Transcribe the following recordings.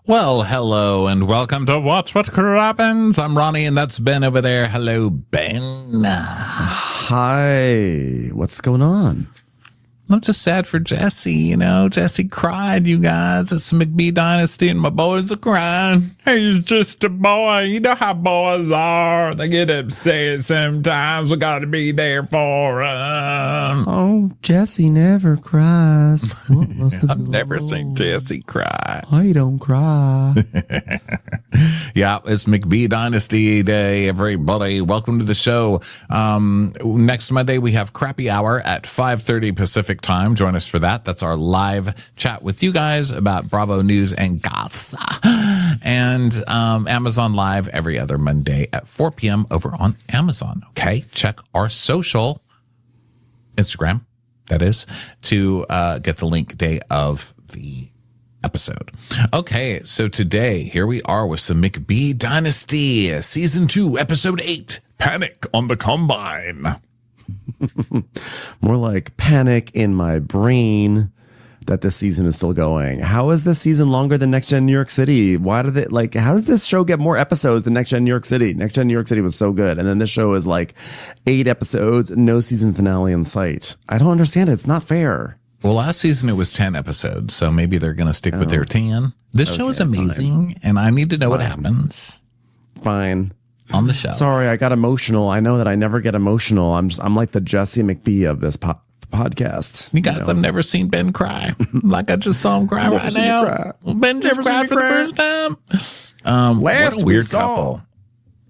Well, hello and welcome to Watch What Crappens. I'm Ronnie and that's Ben over there. Hello, Ben. Hi. What's going on? I'm just sad for Jesse, Jesse cried, you guys. It's McBee Dynasty and my boys are crying. He's just a boy. You know how boys are. They get upset sometimes. We got to be there for them. Oh, Jesse never cries. I've never seen Jesse cry. I don't cry. Yeah, it's McBee Dynasty Day, everybody. Welcome to the show. Next Monday, we have Crappy Hour at 5:30 Pacific time. Join us for that. That's our live chat with you guys about Bravo News and gossip. And Amazon Live every other Monday at 4 p.m. over on Amazon. Okay, check our social, Instagram, that is, to get the link day of the episode. Okay, so today, here we are with some McBee Dynasty, Season 2, Episode 8, Panic on the Combine. More like panic in my brain that this season is still going. How is this season longer than Next Gen New York City? Why did it how does this show get more episodes than Next Gen New York City? Next Gen New York City was so good. And then this show is like 8 episodes, no season finale in sight. I don't understand it. It's not fair. Well, last season it was 10 episodes, so maybe they're going to stick with their 10. This show is amazing, and I need to know what happens. Fine. On the show. Sorry, I got emotional. I know that I never get emotional. I'm like the Jesse McBee of this podcast. You guys have never seen Ben cry. Like I just saw him cry right now. Ben just cried for the first time. What a weird couple.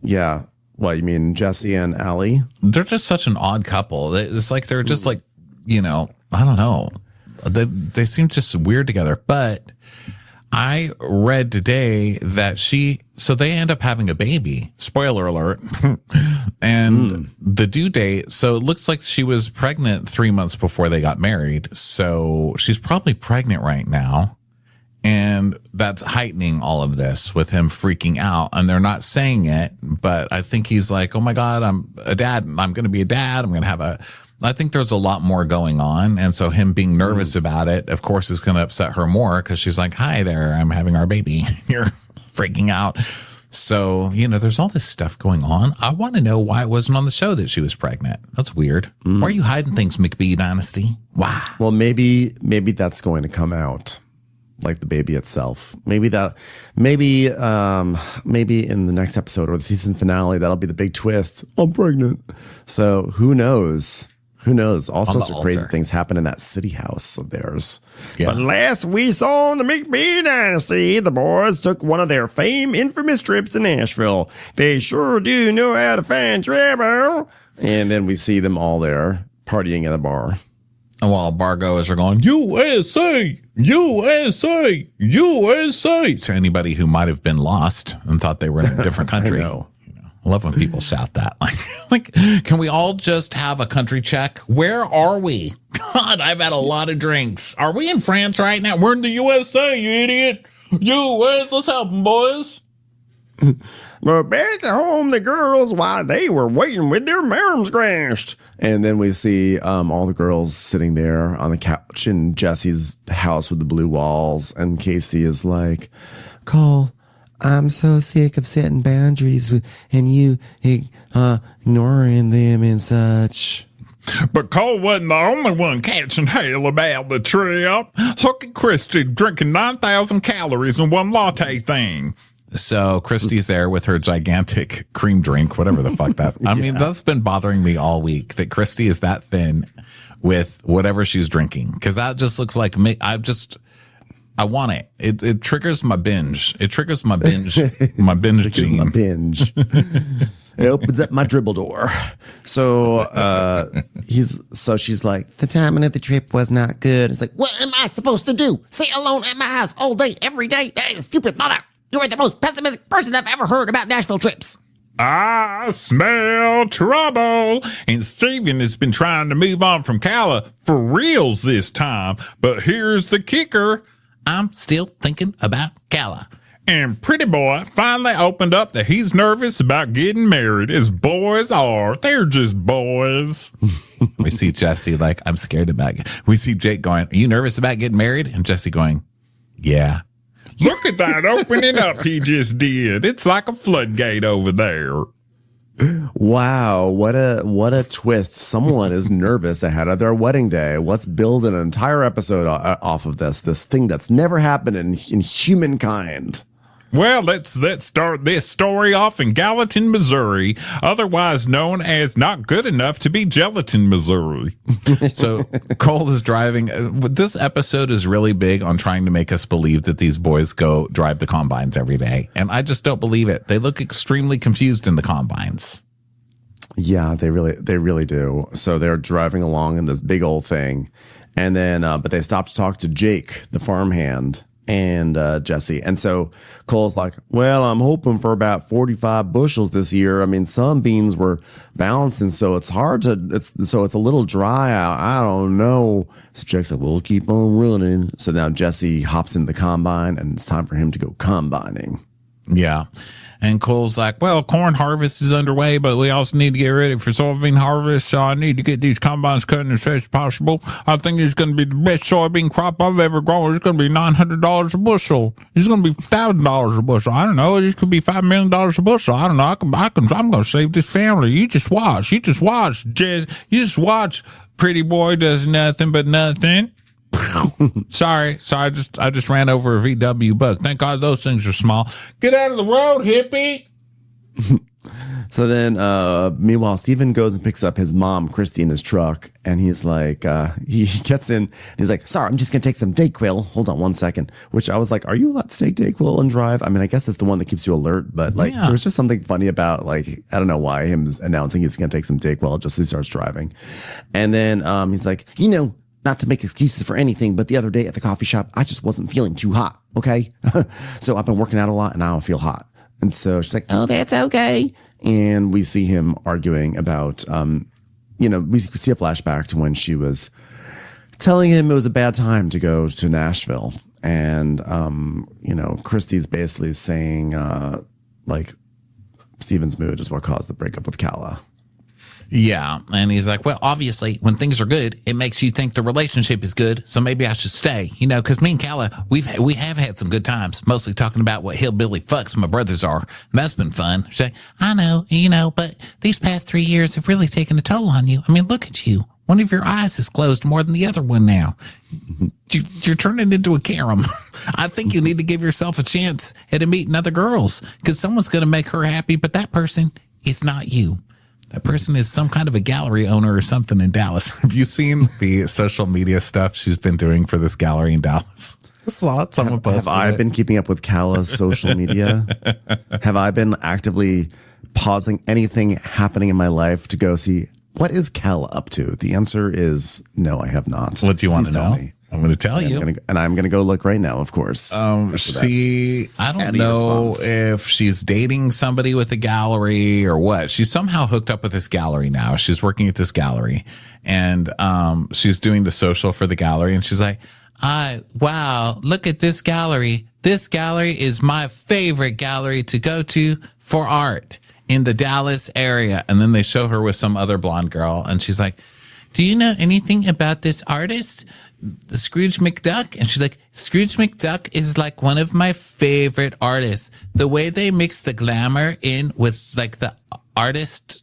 Yeah. What, you mean Jesse and Allie? They're just such an odd couple. It's like they're just like, I don't know. They seem just weird together. But I read today that so they end up having a baby. Spoiler alert. And the due date, so it looks like she was pregnant 3 months before they got married. So she's probably pregnant right now. And that's heightening all of this with him freaking out. And they're not saying it, but I think he's like, oh my God, I'm a dad. I'm going to be a dad. I'm going to have I think there's a lot more going on. And so him being nervous about it, of course, is going to upset her more because she's like, hi there, I'm having our baby. You're freaking out. So, there's all this stuff going on. I want to know why it wasn't on the show that she was pregnant. That's weird. Why are you hiding things, McBee Dynasty? Why? Well, maybe that's going to come out. Like the baby itself. Maybe in the next episode or the season finale, that'll be the big twist. I'm pregnant. So who knows? All sorts of crazy things happen in that city house of theirs. Yeah. But last we saw in the McBee Dynasty, the boys took one of their infamous trips to Nashville. They sure do know how to find trouble. And then we see them all there partying at a bar. And while bar goers are going, USA, USA, USA, to anybody who might have been lost and thought they were in a different country. I know. I love when people shout that. Like, can we all just have a country check? Where are we? God, I've had a lot of drinks. Are we in France right now? We're in the USA, you idiot. US, let's help them, boys. But back at home, the girls, they were waiting with their arms crashed. And then we see all the girls sitting there on the couch in Jesse's house with the blue walls. And Casey is like, Cole, I'm so sick of setting boundaries and you ignoring them and such. But Cole wasn't the only one catching hell about the trip. Look at Christy drinking 9,000 calories in one latte thing. So Christy's there with her gigantic cream drink, whatever the fuck that. I mean, that's been bothering me all week that Christy is that thin with whatever she's drinking. Cause that just looks like me. I want it. It triggers my binge. It triggers my binge. My binge gene. My binge. It opens up my dribble door. So she's like, the timing of the trip was not good. It's like, what am I supposed to do? Sit alone at my house all day, every day? Hey, stupid mother. You are the most pessimistic person I've ever heard about Nashville trips. I smell trouble. And Steven has been trying to move on from Calla for reals this time. But here's the kicker. I'm still thinking about Calla. And Pretty Boy finally opened up that he's nervous about getting married, as boys are. They're just boys. We see Jesse like, I'm scared about it. We see Jake going, are you nervous about getting married? And Jesse going, yeah. Look at that opening up he just did. It's like a floodgate over there. Wow, what a twist. Someone is nervous ahead of their wedding day. Let's build an entire episode off of this thing that's never happened in humankind. Well, let's start this story off in Gallatin, Missouri, otherwise known as not good enough to be gelatin, Missouri. So Cole is driving. This episode is really big on trying to make us believe that these boys go drive the combines every day. And I just don't believe it. They look extremely confused in the combines. Yeah, they really do. So they're driving along in this big old thing. And then, but they stop to talk to Jake, the farmhand, and Jesse. And so Cole's like, well, I'm hoping for about 45 bushels this year. I mean, some beans were balancing, so it's hard to, it's a little dry out. I don't know. So Jake's like, we'll keep on running. So now Jesse hops into the combine, and it's time for him to go combining. Yeah. And Cole's like, well, corn harvest is underway, but we also need to get ready for soybean harvest. So I need to get these combines cut as fast as possible. I think it's going to be the best soybean crop I've ever grown. It's going to be $900 a bushel. It's going to be $1,000 a bushel. I don't know. It could be $5 million a bushel. I don't know. I'm going to save this family. You just watch. Jez. You just watch. Pretty boy does nothing but nothing. Sorry. I just ran over a VW bug. Thank God those things are small. Get out of the road, hippie. So then, meanwhile, Steven goes and picks up his mom, Christy, in his truck, and he's like, he gets in, and he's like, sorry, I'm just going to take some Dayquil. Hold on one second. Which I was like, are you allowed to take Dayquil and drive? I mean, I guess that's the one that keeps you alert, but like, there was just something funny about, like, I don't know why him announcing he's going to take some Dayquil just as he starts driving. And then, he's like, not to make excuses for anything, but the other day at the coffee shop, I just wasn't feeling too hot. Okay. So I've been working out a lot and now I feel hot. And so she's like, oh, that's okay. And we see him arguing about, we see a flashback to when she was telling him it was a bad time to go to Nashville. And, Christy's basically saying, like, Steven's mood is what caused the breakup with Kala. Yeah. And he's like, well, obviously, when things are good, it makes you think the relationship is good. So maybe I should stay, because me and Kala, we have had some good times, mostly talking about what hillbilly fucks my brothers are. And that's been fun. She's like, I know, but these past 3 years have really taken a toll on you. I mean, look at you. One of your eyes is closed more than the other one now. You're turning into a Karam. I think you need to give yourself a chance at meeting other girls because someone's going to make her happy, but that person is not you. That person is some kind of a gallery owner or something in Dallas. Have you seen the social media stuff she's been doing for this gallery in Dallas? I saw it. Someone posted Have I been keeping up with Kala's social media? Have I been actively pausing anything happening in my life to go see what is Kala up to? The answer is no, I have not. What do you want to know? I'm going to tell you. I'm going to go look right now, of course. I don't know if she's dating somebody with a gallery or what. She's somehow hooked up with this gallery now. She's working at this gallery and she's doing the social for the gallery. And she's like, wow, look at this gallery. This gallery is my favorite gallery to go to for art in the Dallas area. And then they show her with some other blonde girl. And she's like, do you know anything about this artist? Scrooge McDuck? And she's like, Scrooge McDuck is like one of my favorite artists. The way they mix the glamour in with like the artistness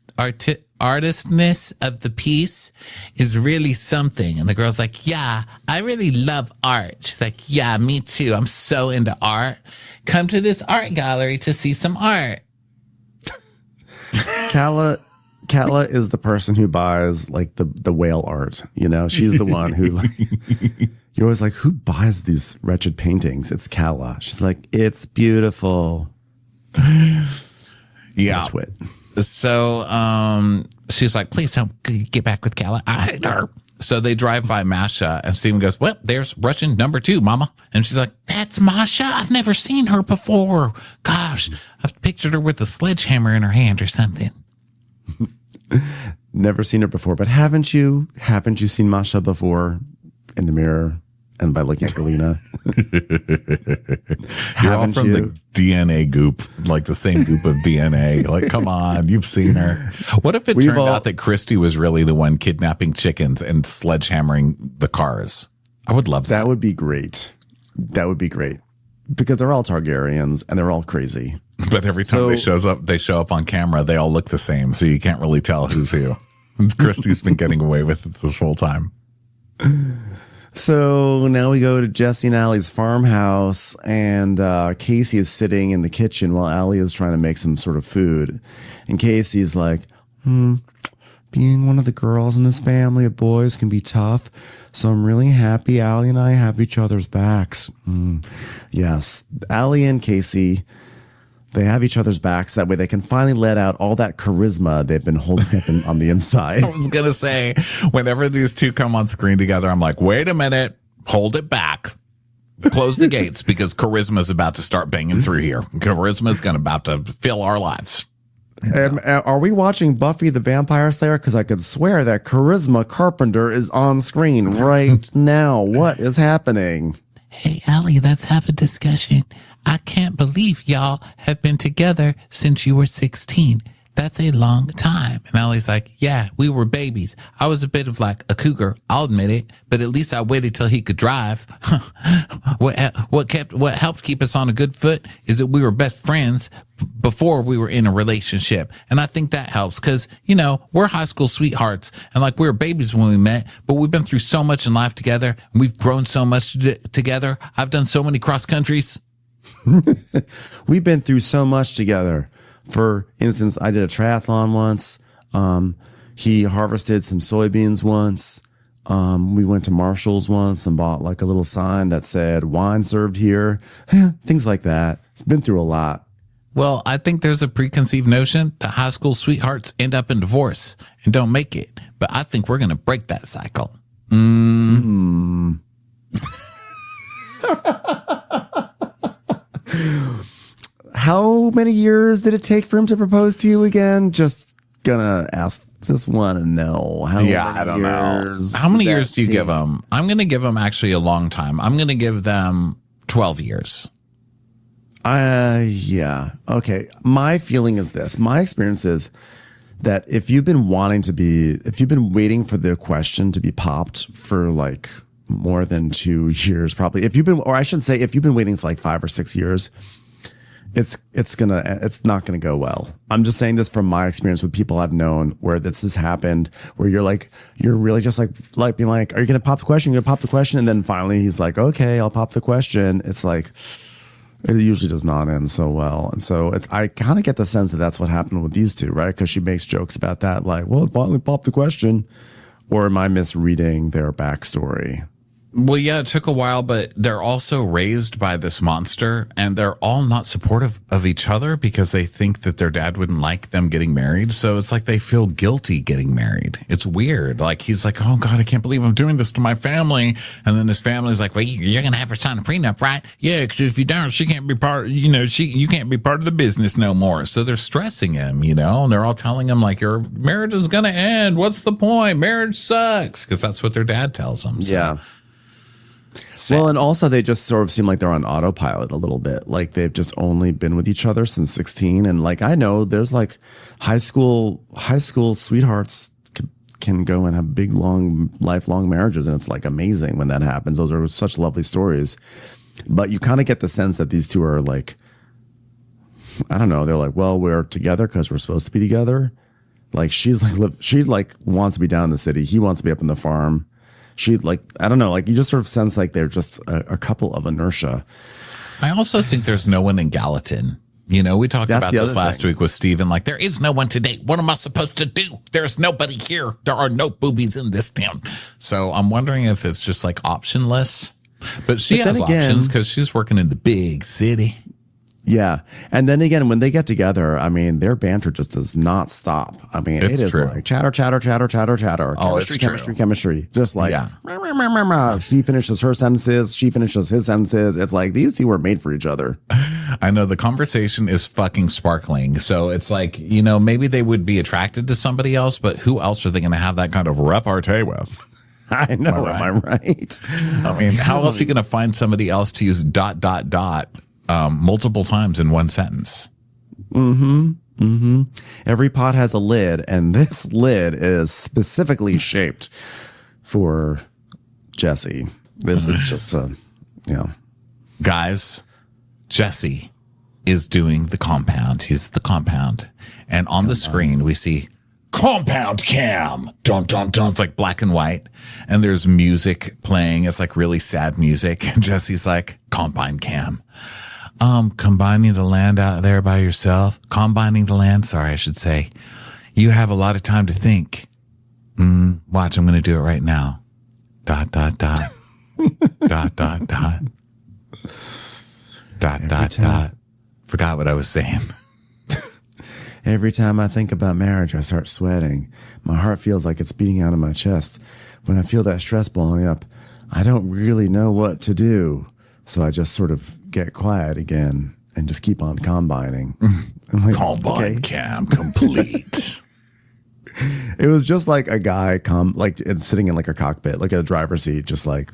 of the piece is really something. And the girl's like, yeah, I really love art. She's like, yeah, me too. I'm so into art. Come to this art gallery to see some art. Kala is the person who buys like the whale art. She's the one who like, you're always like, who buys these wretched paintings? It's Kala. She's like, it's beautiful. Yeah. Twit. So she's like, please don't get back with Kala. I hate her. So they drive by Masha and Steven goes, well, there's Russian number 2, mama. And she's like, that's Masha? I've never seen her before. Gosh, I've pictured her with a sledgehammer in her hand or something. Never seen her before, but haven't you seen Masha before in the mirror and by looking at Galena? You're all from the DNA goop, like the same goop of DNA. Like, come on, you've seen her. What if it turned out that Christy was really the one kidnapping chickens and sledgehammering the cars? I would love that. That would be great. because they're all Targaryens and they're all crazy. But every time they show up on camera, they all look the same, so you can't really tell who's who. Christy's been getting away with it this whole time. So now we go to Jesse and Allie's farmhouse, and Casey is sitting in the kitchen while Allie is trying to make some sort of food. And Casey's like, being one of the girls in this family of boys can be tough. So I'm really happy Allie and I have each other's backs. Yes, Allie and Casey, they have each other's backs. That way they can finally let out all that charisma they've been holding up on the inside. I was going to say, whenever these two come on screen together, I'm like, wait a minute, hold it back. Close the gates, because charisma is about to start banging through here. Charisma is about to fill our lives. Are we watching Buffy the Vampire Slayer? Because I could swear that Charisma Carpenter is on screen right now. What is happening? Hey, Allie, let's have a discussion. I can't believe y'all have been together since you were 16. That's a long time. And Allie's like, yeah, we were babies. I was a bit of like a cougar, I'll admit it, but at least I waited till he could drive. What helped keep us on a good foot is that we were best friends before we were in a relationship. And I think that helps because, we're high school sweethearts and like we were babies when we met, but we've been through so much in life together and we've grown so much together. I've done so many cross countries. We've been through so much together. For instance, I did a triathlon once. He harvested some soybeans once. We went to Marshall's once and bought like a little sign that said wine served here. Things like that. It's been through a lot. Well, I think there's a preconceived notion that high school sweethearts end up in divorce and don't make it. But I think we're going to break that cycle. How many years did it take for him to propose to you again? Just gonna ask. Just want to know. I don't know. How many years do you give them? I'm going to give them actually a long time. I'm going to give them 12 years. Yeah. Okay. My feeling is this. My experience is that if you've been waiting for the question to be popped for like more than 2 years, probably, if you've been waiting for like 5 or 6 years, it's not gonna go well. I'm just saying this from my experience with people I've known where this has happened, where you're really just like being like, are you gonna pop the question? You're gonna pop the question, and then finally he's like, okay, I'll pop the question. It's like it usually does not end so well, and so I kind of get the sense that that's what happened with these two, right? Because she makes jokes about that, like, well, it finally popped the question, or am I misreading their backstory? Well, yeah, it took a while, but they're also raised by this monster, and they're all not supportive of each other because they think that their dad wouldn't like them getting married. So it's like they feel guilty getting married. It's weird. Like he's like, oh God, I can't believe I'm doing this to my family. And then his family's like, well, you're going to have her sign a prenup, right? Yeah, because if you don't, she can't be part, you can't be part of the business no more. So they're stressing him, and they're all telling him like, your marriage is going to end. What's the point? Marriage sucks. Because that's what their dad tells them. So. Yeah. Well, and also they just sort of seem like they're on autopilot a little bit. Like they've just only been with each other since 16. And like, I know there's like high school sweethearts can go and have big, long, lifelong marriages. And it's like amazing when that happens. Those are such lovely stories. But you kind of get the sense that these two are like, I don't know. They're like, well, we're together because we're supposed to be together. Like she wants to be down in the city. He wants to be up in the farm. I don't know, like you just sort of sense like they're just a couple of inertia. I also think there's no one in Gallatin. We talked about this last week with Steven. Like, there is no one to date. What am I supposed to do? There's nobody here. There are no boobies in this town. So I'm wondering if it's just like optionless. But she has options because she's working in the big city. Yeah. And then again, when they get together, I mean, their banter just does not stop. I mean, it is true. Like chatter. Oh, chemistry. Just like, She finishes her sentences. She finishes his sentences. It's like these two were made for each other. I know the conversation is fucking sparkling. So it's like, maybe they would be attracted to somebody else, but who else are they going to have that kind of repartee with? I know. Am I right? I mean, how else are you going to find somebody else to use ... multiple times in one sentence? Every pot has a lid, and this lid is specifically shaped for Jesse. This is just Guys, Jesse is doing the compound. He's the compound. And on the screen, we see compound cam. Dun, dun, dun. It's like black and white. And there's music playing. It's like really sad music. And Jesse's like, combine cam. Combining the land out there by yourself. Combining the land. Sorry, I should say. You have a lot of time to think. Watch, I'm going to do it right now. Dot, dot, dot. Dot, dot, dot. Dot, dot, dot. Forgot what I was saying. Every time I think about marriage, I start sweating. My heart feels like it's beating out of my chest. When I feel that stress balling up, I don't really know what to do. So I just sort of get quiet again and just keep on combining. I'm like, Combine cam complete. It was just like a guy sitting in like a cockpit, like a driver's seat, just like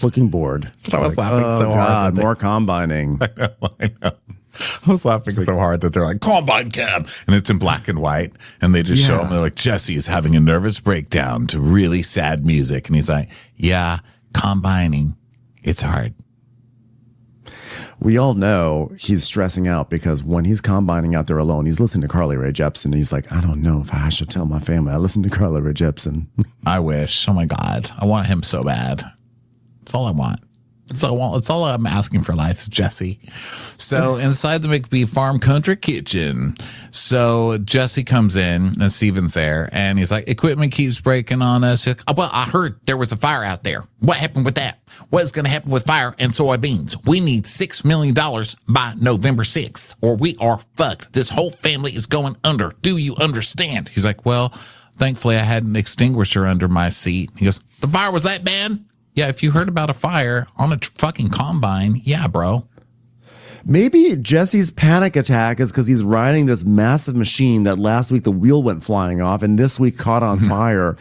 looking bored. I was laughing so hard. More combining. I know. I was laughing so hard that they're like, combine cam. And it's in black and white. And they just show him, they're like, Jesse is having a nervous breakdown to really sad music. And he's like, yeah, combining. It's hard. We all know he's stressing out because when he's combining out there alone, he's listening to Carly Rae Jepsen. And he's like, I don't know if I should tell my family I listen to Carly Rae Jepsen. I wish. Oh my God. I want him so bad. That's all I want. It's all I'm asking for life is Jesse. So inside the McBee farm country kitchen. So Jesse comes in and Steven's there and he's like, equipment keeps breaking on us. Like, well, I heard there was a fire out there. What happened with that? What is going to happen with fire and soybeans? We need $6 million by November 6th or we are fucked. This whole family is going under. Do you understand? He's like, well, thankfully I had an extinguisher under my seat. He goes, the fire was that bad? Yeah, if you heard about a fire on a fucking combine, yeah, bro. Maybe Jesse's panic attack is because he's riding this massive machine that last week the wheel went flying off and this week caught on fire.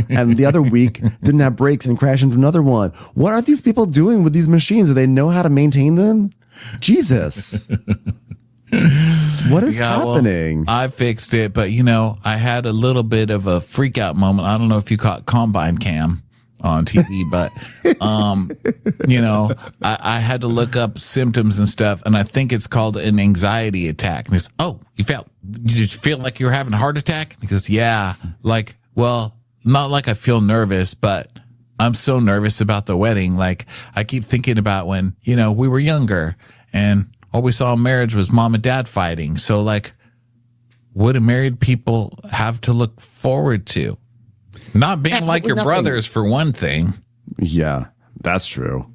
And the other week didn't have brakes and crashed into another one. What are these people doing with these machines? Do they know how to maintain them? Jesus. What is happening? Well, I fixed it, but I had a little bit of a freak out moment. I don't know if you caught combine cam on TV, but I had to look up symptoms and stuff, and I think it's called an anxiety attack. And it's, you feel like you're having a heart attack? And he goes, yeah, like, well, not like I feel nervous, but I'm so nervous about the wedding. Like I keep thinking about when, we were younger and all we saw in marriage was mom and dad fighting. So like, what do married people have to look forward to? Not being like your brothers for one thing. Yeah, that's true.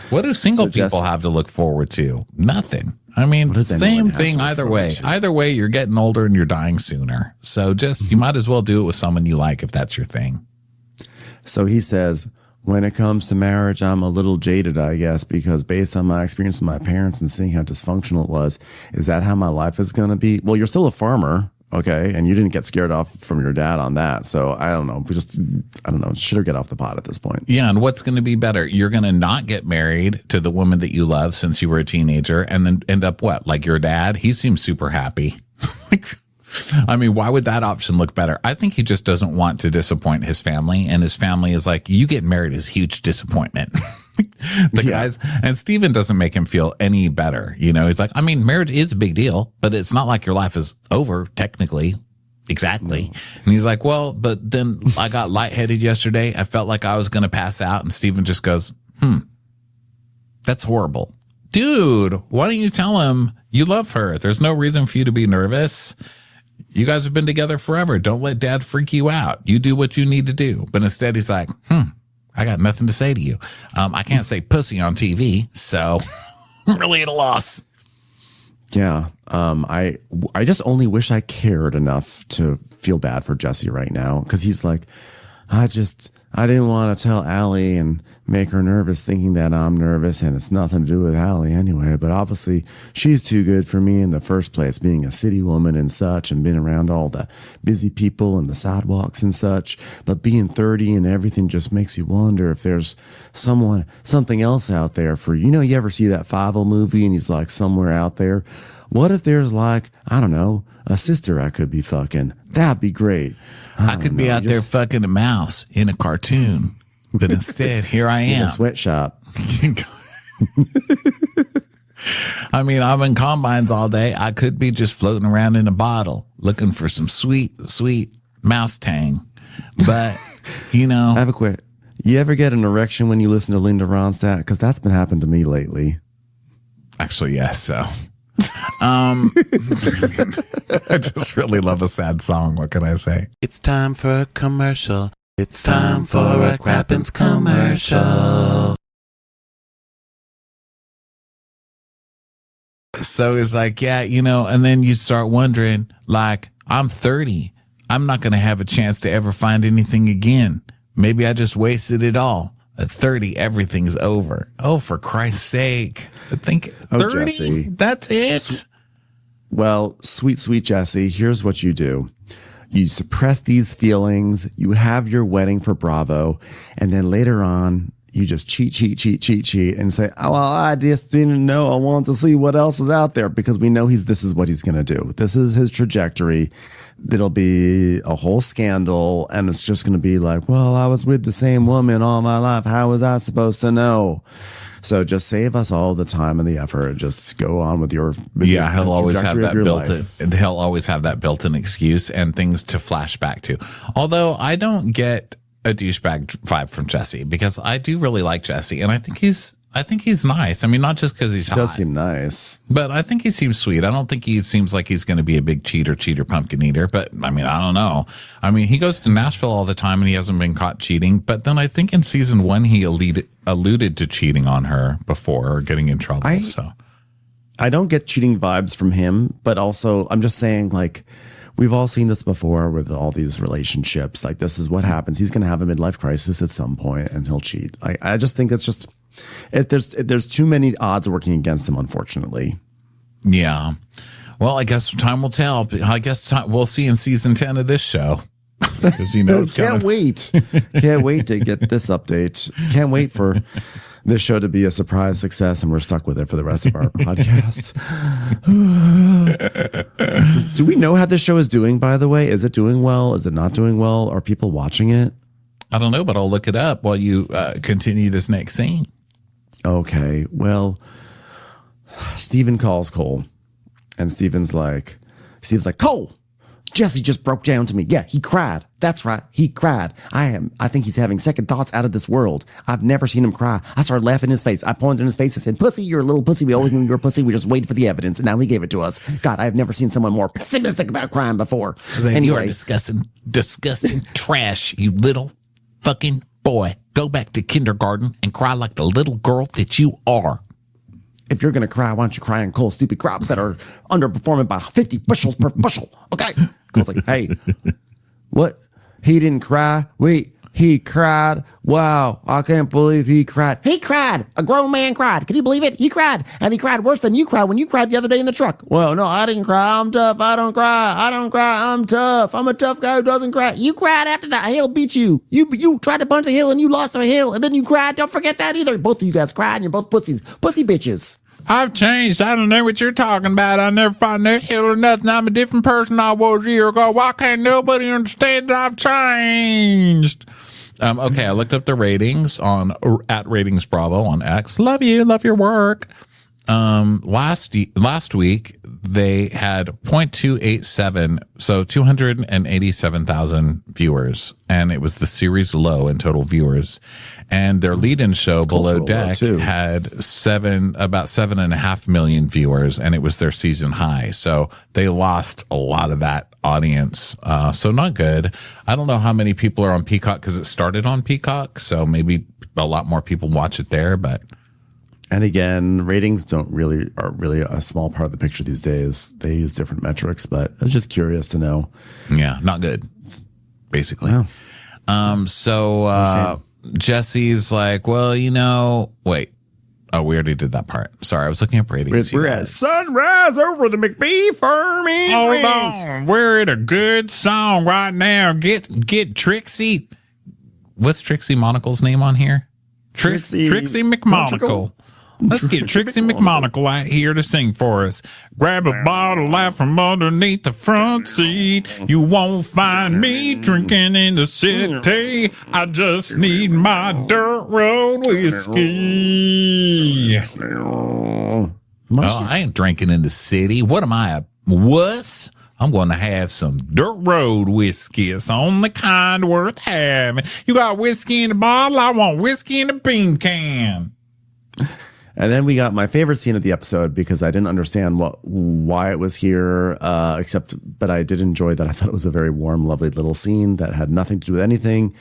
What do single people have to look forward to? Nothing. I mean, same thing either way. Either way, you're getting older and you're dying sooner. So you might as well do it with someone you like if that's your thing. So he says, when it comes to marriage, I'm a little jaded, I guess, because based on my experience with my parents and seeing how dysfunctional it was, is that how my life is going to be? Well, you're still a farmer. Okay. And you didn't get scared off from your dad on that. So I don't know. Should or get off the pot at this point. Yeah. And what's going to be better? You're going to not get married to the woman that you love since you were a teenager and then end up what? Like your dad? He seems super happy. I mean, why would that option look better? I think he just doesn't want to disappoint his family. And his family is like, you getting married is huge disappointment. Guys, and Steven doesn't make him feel any better. He's like, I mean, marriage is a big deal, but it's not like your life is over technically. Exactly. No. And he's like, well, but then I got lightheaded yesterday. I felt like I was going to pass out. And Steven just goes, that's horrible. Dude, why don't you tell him you love her? There's no reason for you to be nervous. You guys have been together forever. Don't let dad freak you out. You do what you need to do. But instead he's like, I got nothing to say to you. I can't say pussy on TV, so I'm really at a loss. Yeah. I just only wish I cared enough to feel bad for Jesse right now. Cause he's like, I didn't want to tell Allie and make her nervous thinking that I'm nervous and it's nothing to do with Allie anyway. But obviously she's too good for me in the first place, being a city woman and such and being around all the busy people and the sidewalks and such. But being 30 and everything just makes you wonder if there's something else out there for, you ever see that 5-0 movie and he's like somewhere out there? What if there's like, I don't know, a sister I could be fucking? That'd be great. I could be out there fucking a mouse in a cartoon, but instead, here I am. In a sweatshop. I mean, I'm in combines all day. I could be just floating around in a bottle looking for some sweet, sweet mouse tang. But, you know. I have a question. You ever get an erection when you listen to Linda Ronstadt? Because that's been happening to me lately. Actually, yes. So, I just really love a sad song. What can I say? It's time for a commercial. It's time for a Crappens commercial. So it's like, yeah, you know, and then you start wondering, like, I'm 30. I'm not going to have a chance to ever find anything again. Maybe I just wasted it all. At 30, everything's over. Oh, for Christ's sake. I think 30, Jesse. That's it. Well, sweet, sweet Jesse, here's what you do. You suppress these feelings. You have your wedding for Bravo. And then later on, you just cheat and say, oh, well, I just didn't know. I wanted to see what else was out there because we know this is what he's going to do. This is his trajectory. It'll be a whole scandal. And it's just going to be like, well, I was with the same woman all my life. How was I supposed to know? So just save us all the time and the effort. Just go on with your he'll always have that built-in. He'll always have that built-in excuse and things to flash back to. Although I don't get a douchebag vibe from Jesse because I do really like Jesse and I think he's nice. I mean, not just because he's hot. He does seem nice, but I think he seems sweet. I don't think he seems like he's going to be a big cheater, pumpkin eater. But I mean, I don't know. I mean, he goes to Nashville all the time and he hasn't been caught cheating. But then I think in season 1 he alluded to cheating on her before or getting in trouble. I don't get cheating vibes from him, but also I'm just saying, like, we've all seen this before with all these relationships. Like, this is what happens. He's going to have a midlife crisis at some point and he'll cheat. I just think it's just, there's too many odds working against him, unfortunately. Yeah. Well, I guess time will tell. I guess we'll see in season 10 of this show. Because Can't wait to get this update. Can't wait for this show to be a surprise success and we're stuck with it for the rest of our podcast. Do we know how this show is doing, by the way? Is it doing well? Is it not doing well? Are people watching it? I don't know, but I'll look it up while you continue this next scene. Okay. Well, Steven calls Cole and Steve's like, Cole, Jesse just broke down to me. Yeah, he cried. That's right. He cried. I think he's having second thoughts out of this world. I've never seen him cry. I started laughing in his face. I pointed in his face and said, pussy, you're a little pussy. We always knew you were a pussy. We just waited for the evidence and now he gave it to us. God, I have never seen someone more pessimistic about crime before. Anyway. You are disgusting trash, you little fucking boy. Go back to kindergarten and cry like the little girl that you are. If you're going to cry, why don't you cry on Cole's stupid crops that are underperforming by 50 bushels per bushel? Okay. Cole's like, hey, what? He didn't cry? Wait, he cried? Wow, I can't believe he cried. He cried. A grown man cried. Can you believe it? He cried. And he cried worse than you cried when you cried the other day in the truck. Well, no, I didn't cry. I'm tough. I don't cry. I'm tough. I'm a tough guy who doesn't cry. You cried after that hill beat you. You tried to punch a hill and you lost a hill and then you cried. Don't forget that either. Both of you guys cried and you're both pussies. Pussy bitches. I've changed. I don't know what you're talking about. I never found no hill or nothing. I'm a different person I was a year ago. Why can't nobody understand that I've changed? Okay, I looked up the ratings on at Ratings Bravo on X. Love you. Love your work. Last week they had 0.287, so 287,000 viewers, and it was the series low in total viewers. And their lead-in show Below Deck had about 7.5 million viewers, and it was their season high. So they lost a lot of that audience. So not good. I don't know how many people are on Peacock because it started on Peacock, so maybe a lot more people watch it there, but. And again, ratings are really a small part of the picture these days. They use different metrics, but I was just curious to know. Yeah, not good, basically. Yeah. So Jesse's like, well, wait. Oh, we already did that part. Sorry, I was looking up ratings. We're at sunrise over the McBee farm. Hold on. We're at a good song right now. Get Trixie. What's Trixie Monocle's name on here? Trixie McMonacle. Let's get Trixie McMonagle out here to sing for us. Grab a bottle out from underneath the front seat. You won't find me drinking in the city. I just need my dirt road whiskey. Oh, I ain't drinking in the city. What am I, a wuss? I'm going to have some dirt road whiskey. It's the only kind worth having. You got whiskey in the bottle? I want whiskey in the bean can. And then we got my favorite scene of the episode because I didn't understand why it was here, but I did enjoy that. I thought it was a very warm, lovely little scene that had nothing to do with anything.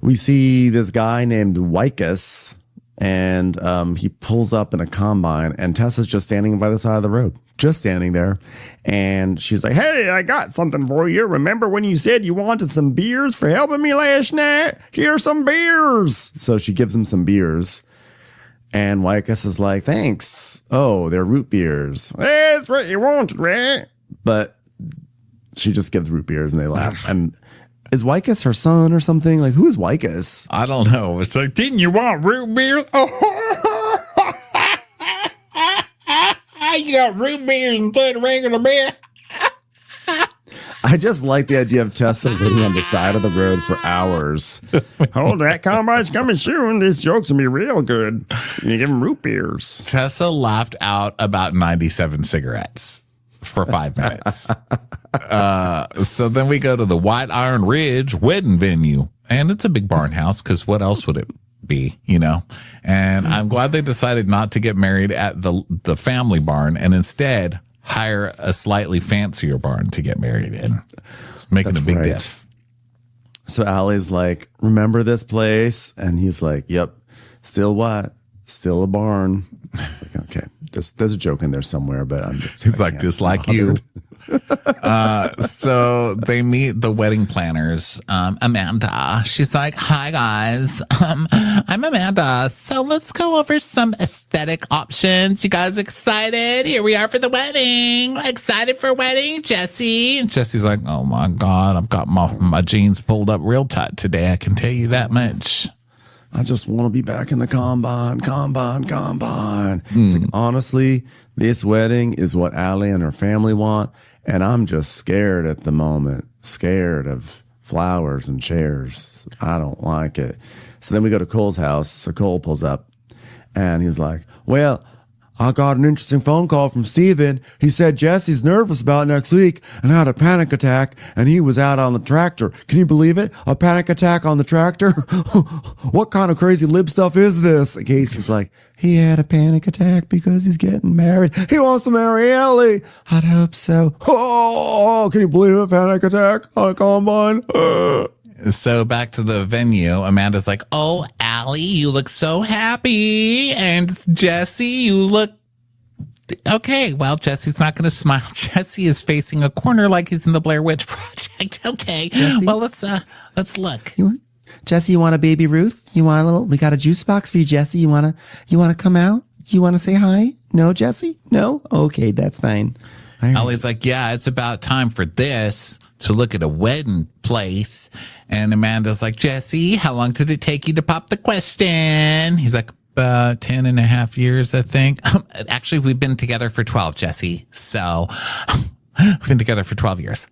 We see this guy named Wykus, and he pulls up in a combine, and Tessa's just standing by the side of the road, just standing there. And she's like, hey, I got something for you. Remember when you said you wanted some beers for helping me last night? Here's some beers. So she gives him some beers. And Wykus is like, thanks. Oh, they're root beers. That's what you wanted, right? But she just gives root beers and they laugh. And is Wykus her son or something? Like, who is Wykus? I don't know. It's like, didn't you want root beers? Oh, you got root beers instead of regular beer. I just like the idea of Tessa waiting on the side of the road for hours. Hold that combine's coming soon. This joke's gonna be real good. You give him root beers. Tessa laughed out about 97 cigarettes for 5 minutes. So then we go to the White Iron Ridge wedding venue, and it's a big barn house because what else would it be, you know? And I'm glad they decided not to get married at the family barn and instead hire a slightly fancier barn to get married in. It's making a big diff. So Allie's like, remember this place? And he's like, yep. Still what? Still a barn. Like, okay. There's a joke in there somewhere, but I'm just. He's like, just like you. So they meet the wedding planners, Amanda. She's like, hi guys, I'm Amanda. So let's go over some aesthetic options. You guys excited? Here we are for the wedding. Excited for wedding, Jesse? And Jesse's like, oh my God, I've got my jeans pulled up real tight today. I can tell you that much. I just want to be back in the combine. It's like, honestly, this wedding is what Allie and her family want. And I'm just scared at the moment, scared of flowers and chairs. I don't like it. So then we go to Cole's house. So Cole pulls up and he's like, well, I got an interesting phone call from Steven. He said Jesse's nervous about next week and had a panic attack, and he was out on the tractor. Can you believe it? A panic attack on the tractor? What kind of crazy lib stuff is this? And Casey's like, he had a panic attack because he's getting married. He wants to marry Ellie. I'd hope so. Oh, can you believe it? Panic attack on a combine? So back to the venue, Amanda's like, oh, Allie, you look so happy. And Jesse, you look okay. Well, Jesse's not going to smile. Jesse is facing a corner like he's in the Blair Witch Project. Okay. Jesse? Well, let's look. Jesse, you want a baby Ruth? You want we got a juice box for you, Jesse. You want to come out? You want to say hi? No, Jesse? No? Okay, that's fine. Allie's like, yeah, it's about time for this to look at a wedding place. And Amanda's like, Jesse, how long did it take you to pop the question? He's like, 10 and a half years, I think. Actually, we've been together for 12, Jesse. So we've been together for 12 years.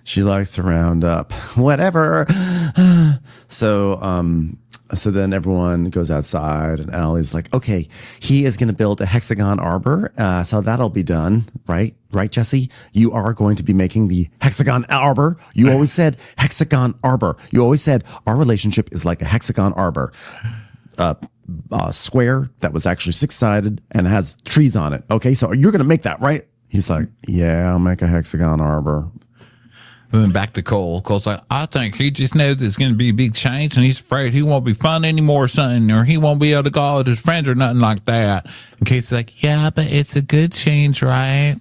She likes to round up. Whatever. So then everyone goes outside and Allie's like, okay, he is going to build a hexagon arbor. So that'll be done. Right? Right, Jesse? You are going to be making the hexagon arbor. You always said hexagon arbor. You always said our relationship is like a hexagon arbor. A square that was actually 6-sided and has trees on it. Okay. So you're going to make that, right? He's like, yeah, I'll make a hexagon arbor. And then back to Cole. Cole's like, I think he just knows it's going to be a big change and he's afraid he won't be fun anymore or something, or he won't be able to go out with his friends or nothing like that. And Casey's like, yeah, but it's a good change, right?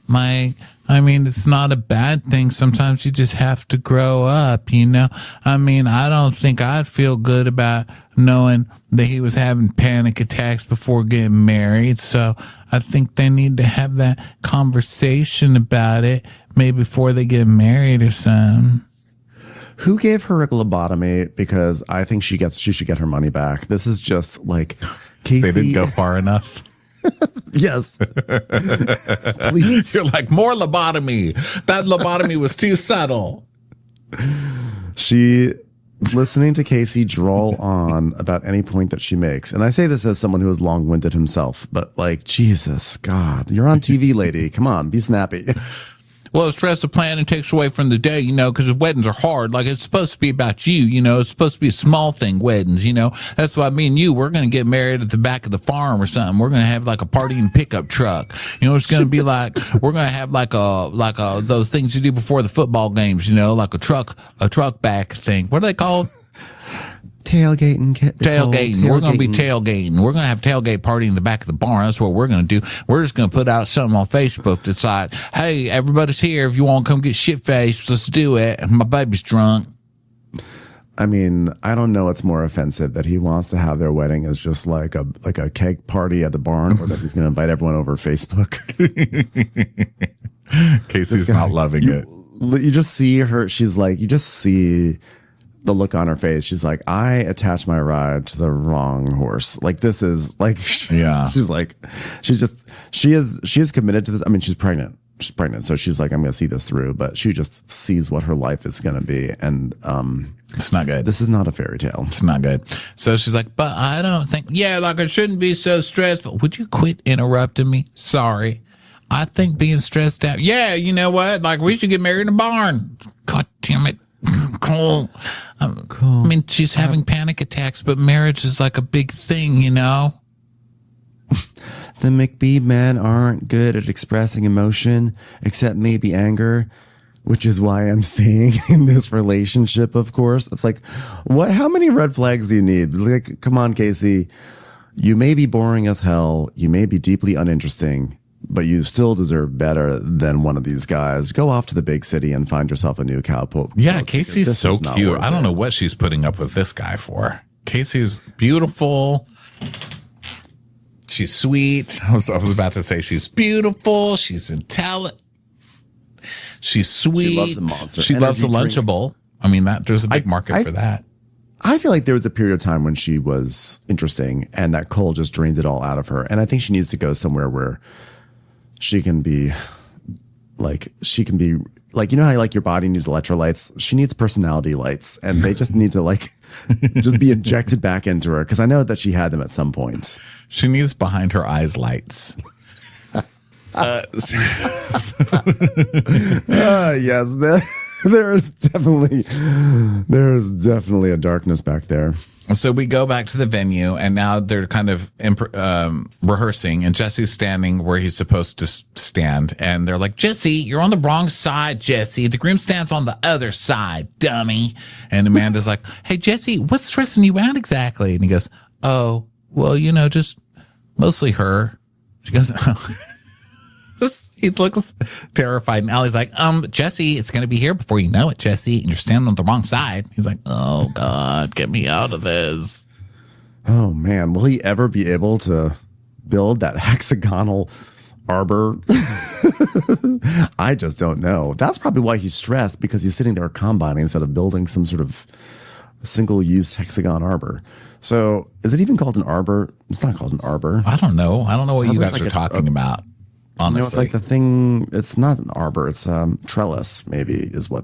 I mean, it's not a bad thing. Sometimes you just have to grow up, you know? I mean, I don't think I'd feel good about knowing that he was having panic attacks before getting married. So I think they need to have that conversation about it, maybe before they get married or something. Who gave her a lobotomy? Because I think she should get her money back. This is just like Casey, They didn't go far enough. Yes. Please. You're like, more lobotomy. That lobotomy was too subtle. She listening to Casey drawl on about any point that she makes. And I say this as someone who is long-winded himself, but like, Jesus, God, you're on TV, lady. Come on, be snappy. Well, stress the plan and takes away from the day, because weddings are hard. Like, it's supposed to be about you, it's supposed to be a small thing, weddings, That's why me and you, we're going to get married at the back of the farm or something. We're going to have like a party and pickup truck. It's going to be like, we're going to have like those things you do before the football games, like a truck back thing. What are they called? Tailgating. We're going to be tailgating. We're going to have a tailgate party in the back of the barn. That's what we're going to do. We're just going to put out something on Facebook that's like, hey, everybody's here. If you want to come get shit-faced, let's do it. My baby's drunk. I mean, I don't know what's more offensive, that he wants to have their wedding as just like a keg party at the barn, or that he's going to invite everyone over Facebook. Casey's not loving it. You just see her. She's like, you just see the look on her face. She's like, I attached my ride to the wrong horse. Like, this is like, yeah. She's like, she is committed to this. I mean, she's pregnant. So she's like, I'm going to see this through, but she just sees what her life is going to be. And, it's not good. This is not a fairy tale. It's not good. So she's like, but I don't think, like, it shouldn't be so stressful. Would you quit interrupting me? Sorry. I think being stressed out. Yeah. You know what? Like, we should get married in a barn. God damn it. Cool. Cool. I mean, she's having panic attacks, but marriage is like a big thing, The McBee men aren't good at expressing emotion, except maybe anger, which is why I'm staying in this relationship, of course. It's like, what? How many red flags do you need? Like, come on, Casey. You may be boring as hell. You may be deeply uninteresting, but you still deserve better than one of these guys. Go off to the big city and find yourself a new cowpoke. Yeah, Casey's so cute. I don't know what she's putting up with this guy for. Casey's beautiful. She's sweet. I was about to say she's beautiful. She's intelligent. She's sweet. She loves a monster. She loves a Lunchable. I mean, there's a big market for that. I feel like there was a period of time when she was interesting, and that coal just drained it all out of her. And I think she needs to go somewhere where she can be like, how like your body needs electrolytes. She needs personality lights, and they just need to like just be injected back into her. Cause I know that she had them at some point. She needs behind her eyes lights. Yes, there is definitely a darkness back there. So we go back to the venue, and now they're kind of rehearsing, and Jesse's standing where he's supposed to stand. And they're like, Jesse, you're on the wrong side, Jesse. The groom stands on the other side, dummy. And Amanda's like, hey, Jesse, what's stressing you out exactly? And he goes, oh, well, just mostly her. She goes, oh. He looks terrified. And Allie's like, Jesse, it's going to be here before you know it, Jesse. And you're standing on the wrong side. He's like, oh, God, get me out of this. Oh, man. Will he ever be able to build that hexagonal arbor? I just don't know. That's probably why he's stressed, because he's sitting there combining instead of building some sort of single-use hexagon arbor. So is it even called an arbor? It's not called an arbor. I don't know. I don't know what you guys are talking about. Honestly. It's like the thing, it's not an arbor, it's trellis, maybe, is what.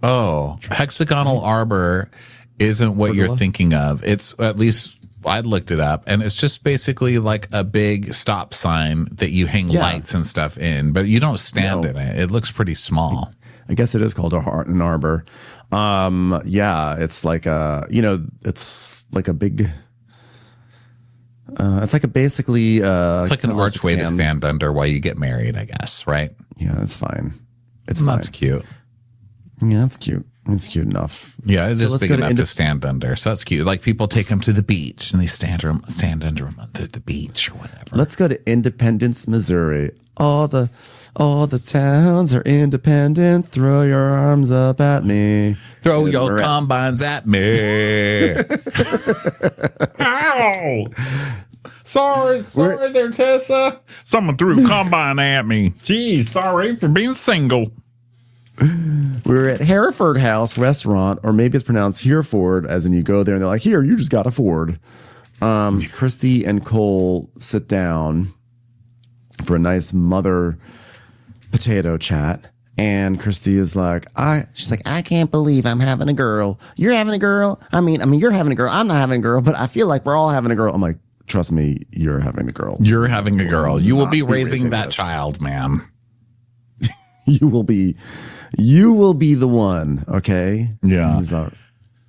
Oh, hexagonal arbor isn't what you're thinking of. It's, at least I looked it up, and it's just basically like a big stop sign that you hang lights and stuff in, but you don't stand in it. It looks pretty small. I guess it is called an arbor. It's like it's like a big. It's like basically it's like an archway to stand under while you get married, I guess, right? Yeah, that's fine. That's cute. Yeah, that's cute. It's cute enough. Yeah, it is big enough to stand under, so that's cute. Like, people take them to the beach and they stand under them under the beach or whatever. Let's go to Independence, Missouri. All the towns are independent. Throw your arms up at me. Throw your combines at me. Ow! Sorry there, Tessa. Someone threw a combine at me. Gee, sorry for being single. We're at Hereford House Restaurant, or maybe it's pronounced Hereford, as in you go there and they're like, here, you just got a Ford. Christy and Cole sit down for a nice mother potato chat. And Christy is like, she's like, I can't believe I'm having a girl. You're having a girl. I mean, you're having a girl. I'm not having a girl, but I feel like we're all having a girl. I'm like, trust me, you're having a girl. You're having a girl. You will be raising that child, ma'am. You will be the one. Okay. Yeah. He's like,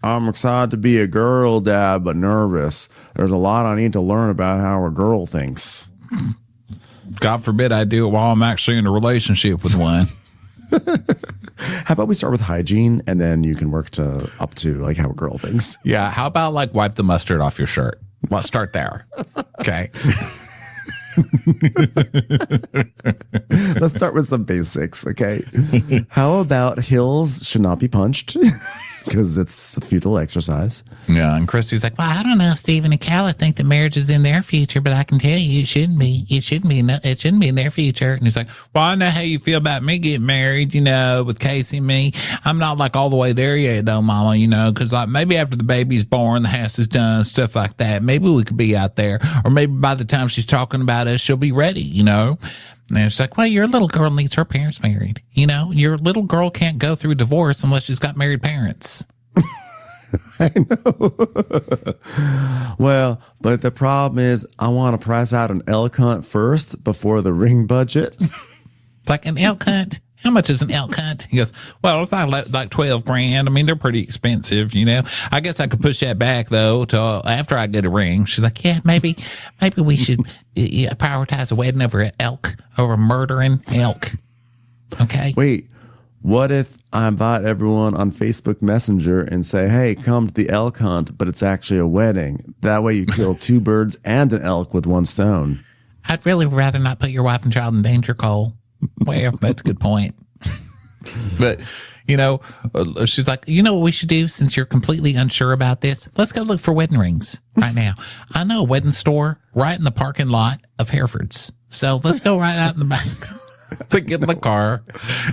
I'm excited to be a girl, Dad, but nervous. There's a lot I need to learn about how a girl thinks. God forbid I do it while I'm actually in a relationship with one. How about we start with hygiene and then you can work up to like how a girl thinks. Yeah. How about like wipe the mustard off your shirt? Let's start there. Okay. Let's start with some basics. Okay. How about Hills should not be punched? Because it's a futile exercise. Yeah, and Christy's like, well, I don't know, Stephen and Cal. I think the marriage is in their future, but I can tell you it shouldn't be. It shouldn't be. No, it shouldn't be in their future. And he's like, well, I know how you feel about me getting married, with Casey and me. I'm not like all the way there yet, though, Mama, because like maybe after the baby's born, the house is done, stuff like that. Maybe we could be out there, or maybe by the time she's talking about us, she'll be ready, And it's like, well, your little girl needs her parents married. Your little girl can't go through divorce unless she's got married parents. I know. Well, but the problem is I want to price out an elk hunt first before the ring budget. It's like an elk hunt. How much is an elk hunt? He goes, well, it's like 12 grand. I mean, they're pretty expensive, I guess I could push that back though till after I get a ring. She's like, yeah, maybe we should prioritize a wedding over murdering elk. Okay. Wait, what if I invite everyone on Facebook Messenger and say, hey, come to the elk hunt, but it's actually a wedding. That way you kill two birds and an elk with one stone. I'd really rather not put your wife and child in danger, Cole. Well, that's a good point. But, she's like, what we should do since you're completely unsure about this? Let's go look for wedding rings right now. I know a wedding store right in the parking lot of Hereford's. So let's go right out in the back. They get in the car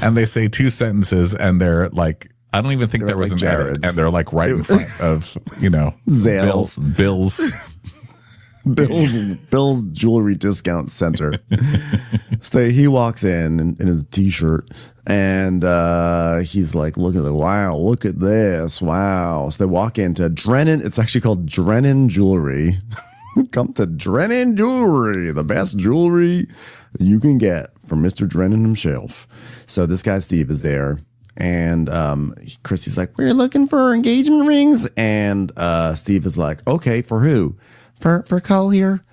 and they say two sentences and they're like, I don't even think there was an edit. And they're like right in front of, Zales. Bill's Jewelry Discount Center. So he walks in his t-shirt and he's like, look at this. Wow. So they walk into Drennan. It's actually called Drennan Jewelry. Come to Drennan Jewelry, the best jewelry you can get from Mr. Drennan himself. So this guy, Steve, is there. And Christy's like, we're looking for engagement rings. And Steve is like, okay, for who? For Cole here?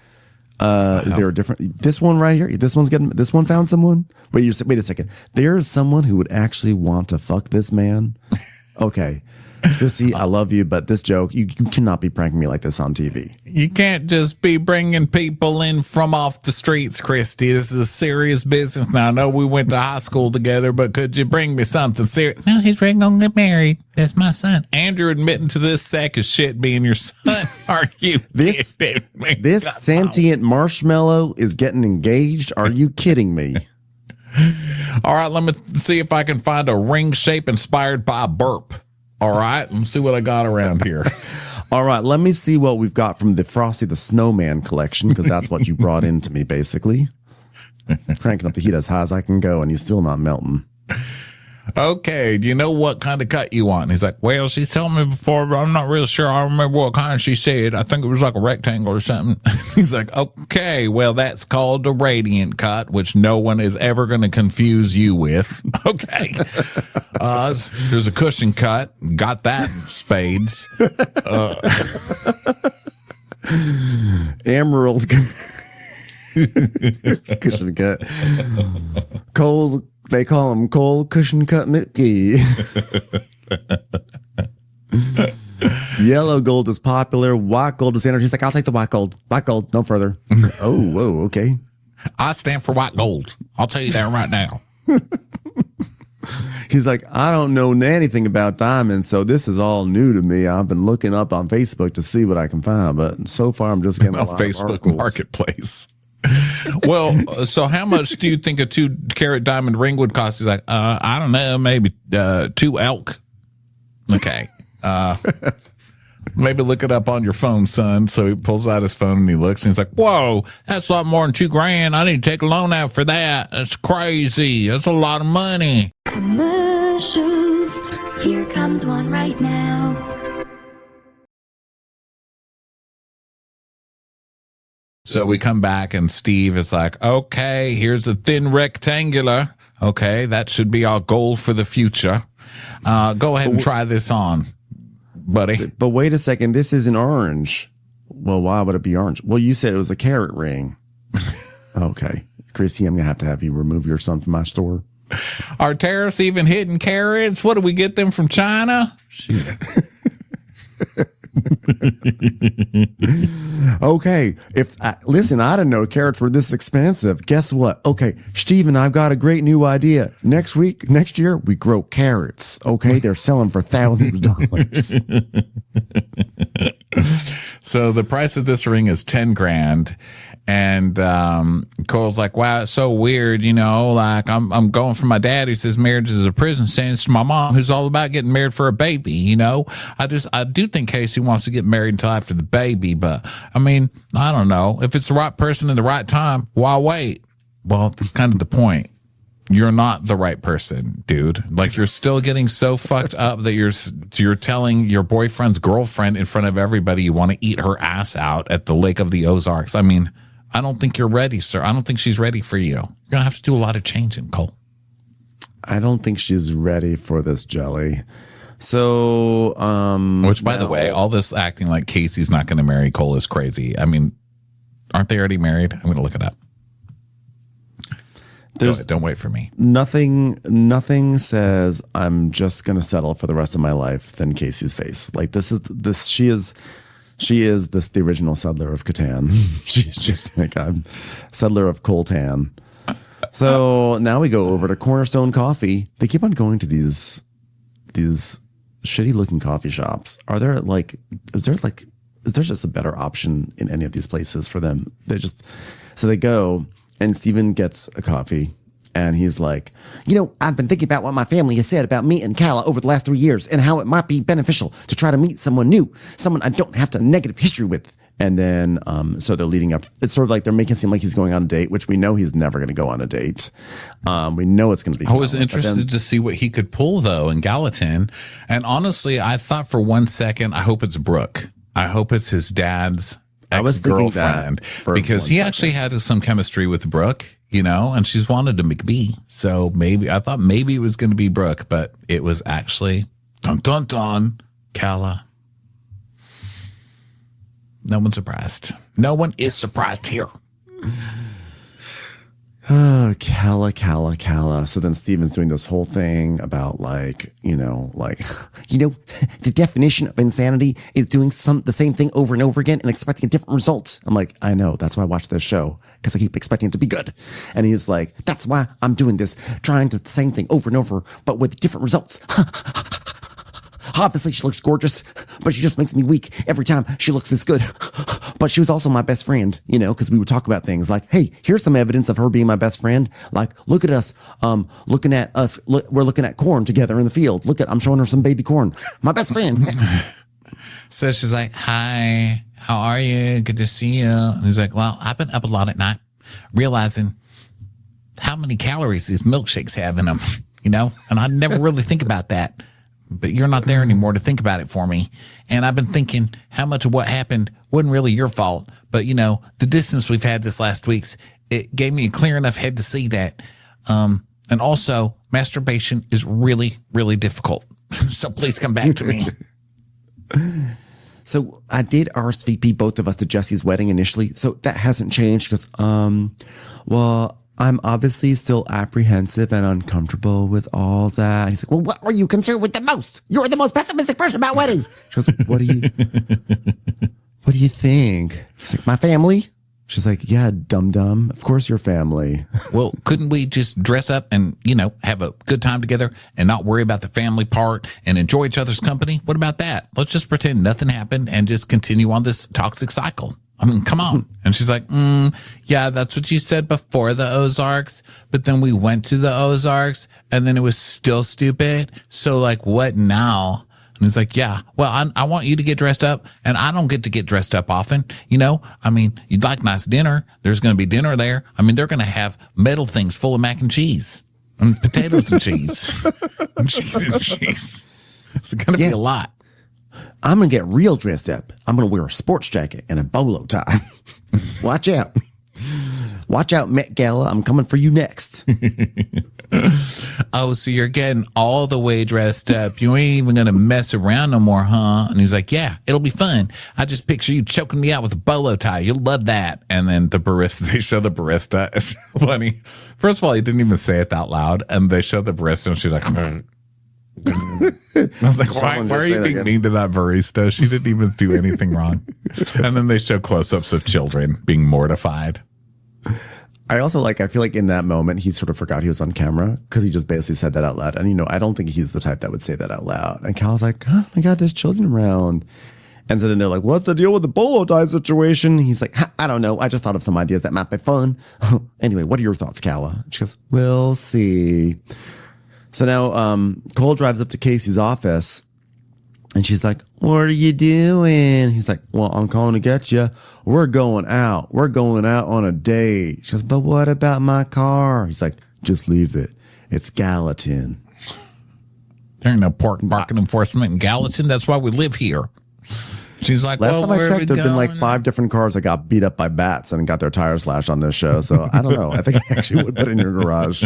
Is there a different, this one right here? This one found someone? Wait a second. There is someone who would actually want to fuck this man? Okay. Christy, I love you, but this joke, you cannot be pranking me like this on TV. You can't just be bringing people in from off the streets, Christy. This is a serious business. Now, I know we went to high school together, but could you bring me something serious? No, he's ready to get married. That's my son. Andrew admitting to this sack of shit being your son. Are you This sentient marshmallow is getting engaged? Are you kidding me? All right, let me see if I can find a ring shape inspired by a burp. All right, let me see what I got around here. All right, let me see what we've got from the Frosty the Snowman collection, because that's what you brought into me, basically. Cranking up the heat as high as I can go, and he's still not melting. Okay, do you know what kind of cut you want? And he's like, well, she told me before, but I'm not real sure. I remember what kind she said. I think it was like a rectangle or something. He's like, okay, well, that's called a radiant cut, which no one is ever going to confuse you with. Okay. There's a cushion cut. Got that in spades. Emerald cushion cut. Cold. They call him Cold Cushion Cut McBee. Yellow gold is popular. White gold is standard. He's like, I'll take the white gold. White gold, no further. Oh, whoa, okay. I stand for white gold. I'll tell you that right now. He's like, I don't know anything about diamonds, so this is all new to me. I've been looking up on Facebook to see what I can find, but so far I'm just getting a lot Facebook of articles. Marketplace. Well, so how much do you think a 2-carat diamond ring would cost? He's like, I don't know, maybe 2 elk. Okay. Maybe look it up on your phone, son. So he pulls out his phone and he looks and he's like, whoa, that's a lot more than $2,000. I need to take a loan out for that. That's crazy. That's a lot of money. Commercials. Here comes one right now. So we come back and Steve is like, okay, here's a thin rectangular. Okay, that should be our goal for the future. Go ahead and try this on, buddy. But wait a second, this is an orange. Well, why would it be orange? Well, you said it was a carrot ring. Okay. Chrissy, I'm going to have you remove your son from my store. Are tariffs even hitting carrots? What do we get them from China? Okay, listen, I didn't know carrots were this expensive. Guess what? Okay, Steve and I've got a great new idea. Next year, we grow carrots. Okay, they're selling for thousands of dollars. So the price of this ring is $10,000. And Cole's like, wow, it's so weird, like I'm going for my dad who says marriage is a prison sentence to my mom who's all about getting married for a baby, I do think Casey wants to get married until after the baby, but I mean, I don't know. If it's the right person in the right time, why wait? Well, that's kind of the point. You're not the right person, dude. Like, you're still getting so fucked up that you're telling your boyfriend's girlfriend in front of everybody you want to eat her ass out at the Lake of the Ozarks. I mean, I don't think you're ready, sir. I don't think she's ready for you. You're going to have to do a lot of changing, Cole. I don't think she's ready for this jelly. So, which, by the way, all this acting like Casey's not going to marry Cole is crazy. I mean, aren't they already married? I'm going to look it up. Don't wait for me. Nothing says I'm just going to settle for the rest of my life than Casey's face. Like, she is the original settler of Catan. She's just like, I'm settler of Coltan. So now we go over to Cornerstone Coffee. They keep on going to these shitty looking coffee shops. Is there just a better option in any of these places for them? So they go and Steven gets a coffee. And he's like, I've been thinking about what my family has said about me and Kala over the last 3 years and how it might be beneficial to try to meet someone new, someone I don't have a negative history with. And then, so they're leading up. It's sort of like they're making it seem like he's going on a date, which we know he's never going to go on a date. We know it's going to be. I was interested to see what he could pull, though, in Gallatin. And honestly, I thought for 1 second, I hope it's Brooke. I hope it's his dad's ex-girlfriend. Because he actually had some chemistry with Brooke. And she's wanted a McBee. So I thought maybe it was going to be Brooke, but it was actually, dun, dun, dun, Kala. No one's surprised. No one is surprised here. Oh, Kala. So then Steven's doing this whole thing about the definition of insanity is doing the same thing over and over again and expecting a different result. I'm like, I know. That's why I watch this show, because I keep expecting it to be good. And he's like, that's why I'm doing this, trying to the same thing over and over, but with different results. Obviously, she looks gorgeous, but she just makes me weak every time she looks this good. But she was also my best friend, because we would talk about things like, hey, here's some evidence of her being my best friend. Like, look at us, looking at us. We're looking at corn together in the field. I'm showing her some baby corn. My best friend. So she's like, hi, how are you? Good to see you. And he's like, well, I've been up a lot at night, realizing how many calories these milkshakes have in them, and I never really think about that. But you're not there anymore to think about it for me. And I've been thinking how much of what happened wasn't really your fault. But, the distance we've had this last week's, it gave me a clear enough head to see that. And also, masturbation is really, really difficult. So please come back to me. So I did RSVP both of us to Jesse's wedding initially. So that hasn't changed because, well, I'm obviously still apprehensive and uncomfortable with all that. He's like, well, what were you concerned with the most? You're the most pessimistic person about weddings. She goes, what do you think? He's like, my family. She's like, yeah, dum-dum. Of course your family. Well, couldn't we just dress up and, have a good time together and not worry about the family part and enjoy each other's company? What about that? Let's just pretend nothing happened and just continue on this toxic cycle. I mean, come on. And she's like, yeah, that's what you said before the Ozarks. But then we went to the Ozarks and then it was still stupid. So like, what now? And he's like, yeah, well, I want you to get dressed up, and I don't get to get dressed up often. You know, I mean, you'd like nice dinner. There's going to be dinner there. I mean, they're going to have metal things full of mac and cheese and potatoes and cheese and cheese and cheese. It's going to be a lot. I'm going to get real dressed up. I'm going to wear a sports jacket and a bolo tie. Watch out. Watch out, Met Gala. I'm coming for you next. Oh, so you're getting all the way dressed up. You ain't even going to mess around no more, huh? And he's like, yeah, it'll be fun. I just picture you choking me out with a bolo tie. You'll love that. And then the barista, they show the barista. It's funny. First of all, he didn't even say it out loud. And they show the barista and she's like, I was like, why are you being mean to that barista? She didn't even do anything wrong. And then they show close-ups of children being mortified. I also I feel like in that moment, he sort of forgot he was on camera because he just basically said that out loud. And, I don't think he's the type that would say that out loud. And Cal's like, oh my God, there's children around. And so then they're like, what's the deal with the bolo tie situation? He's like, I don't know. I just thought of some ideas that might be fun. Anyway, what are your thoughts, Calla? She goes, we'll see. So now Cole drives up to Casey's office. And she's like, what are you doing? He's like, well, I'm calling to get you. We're going out. We're going out on a date. She goes, but what about my car? He's like, just leave it. It's Gallatin. There ain't no pork barking enforcement in Gallatin. That's why we live here. She's like, last well, time I where checked, there have been like 5 different cars that got beat up by bats and got their tires slashed on this show. So I don't know. I think I actually would put it in your garage.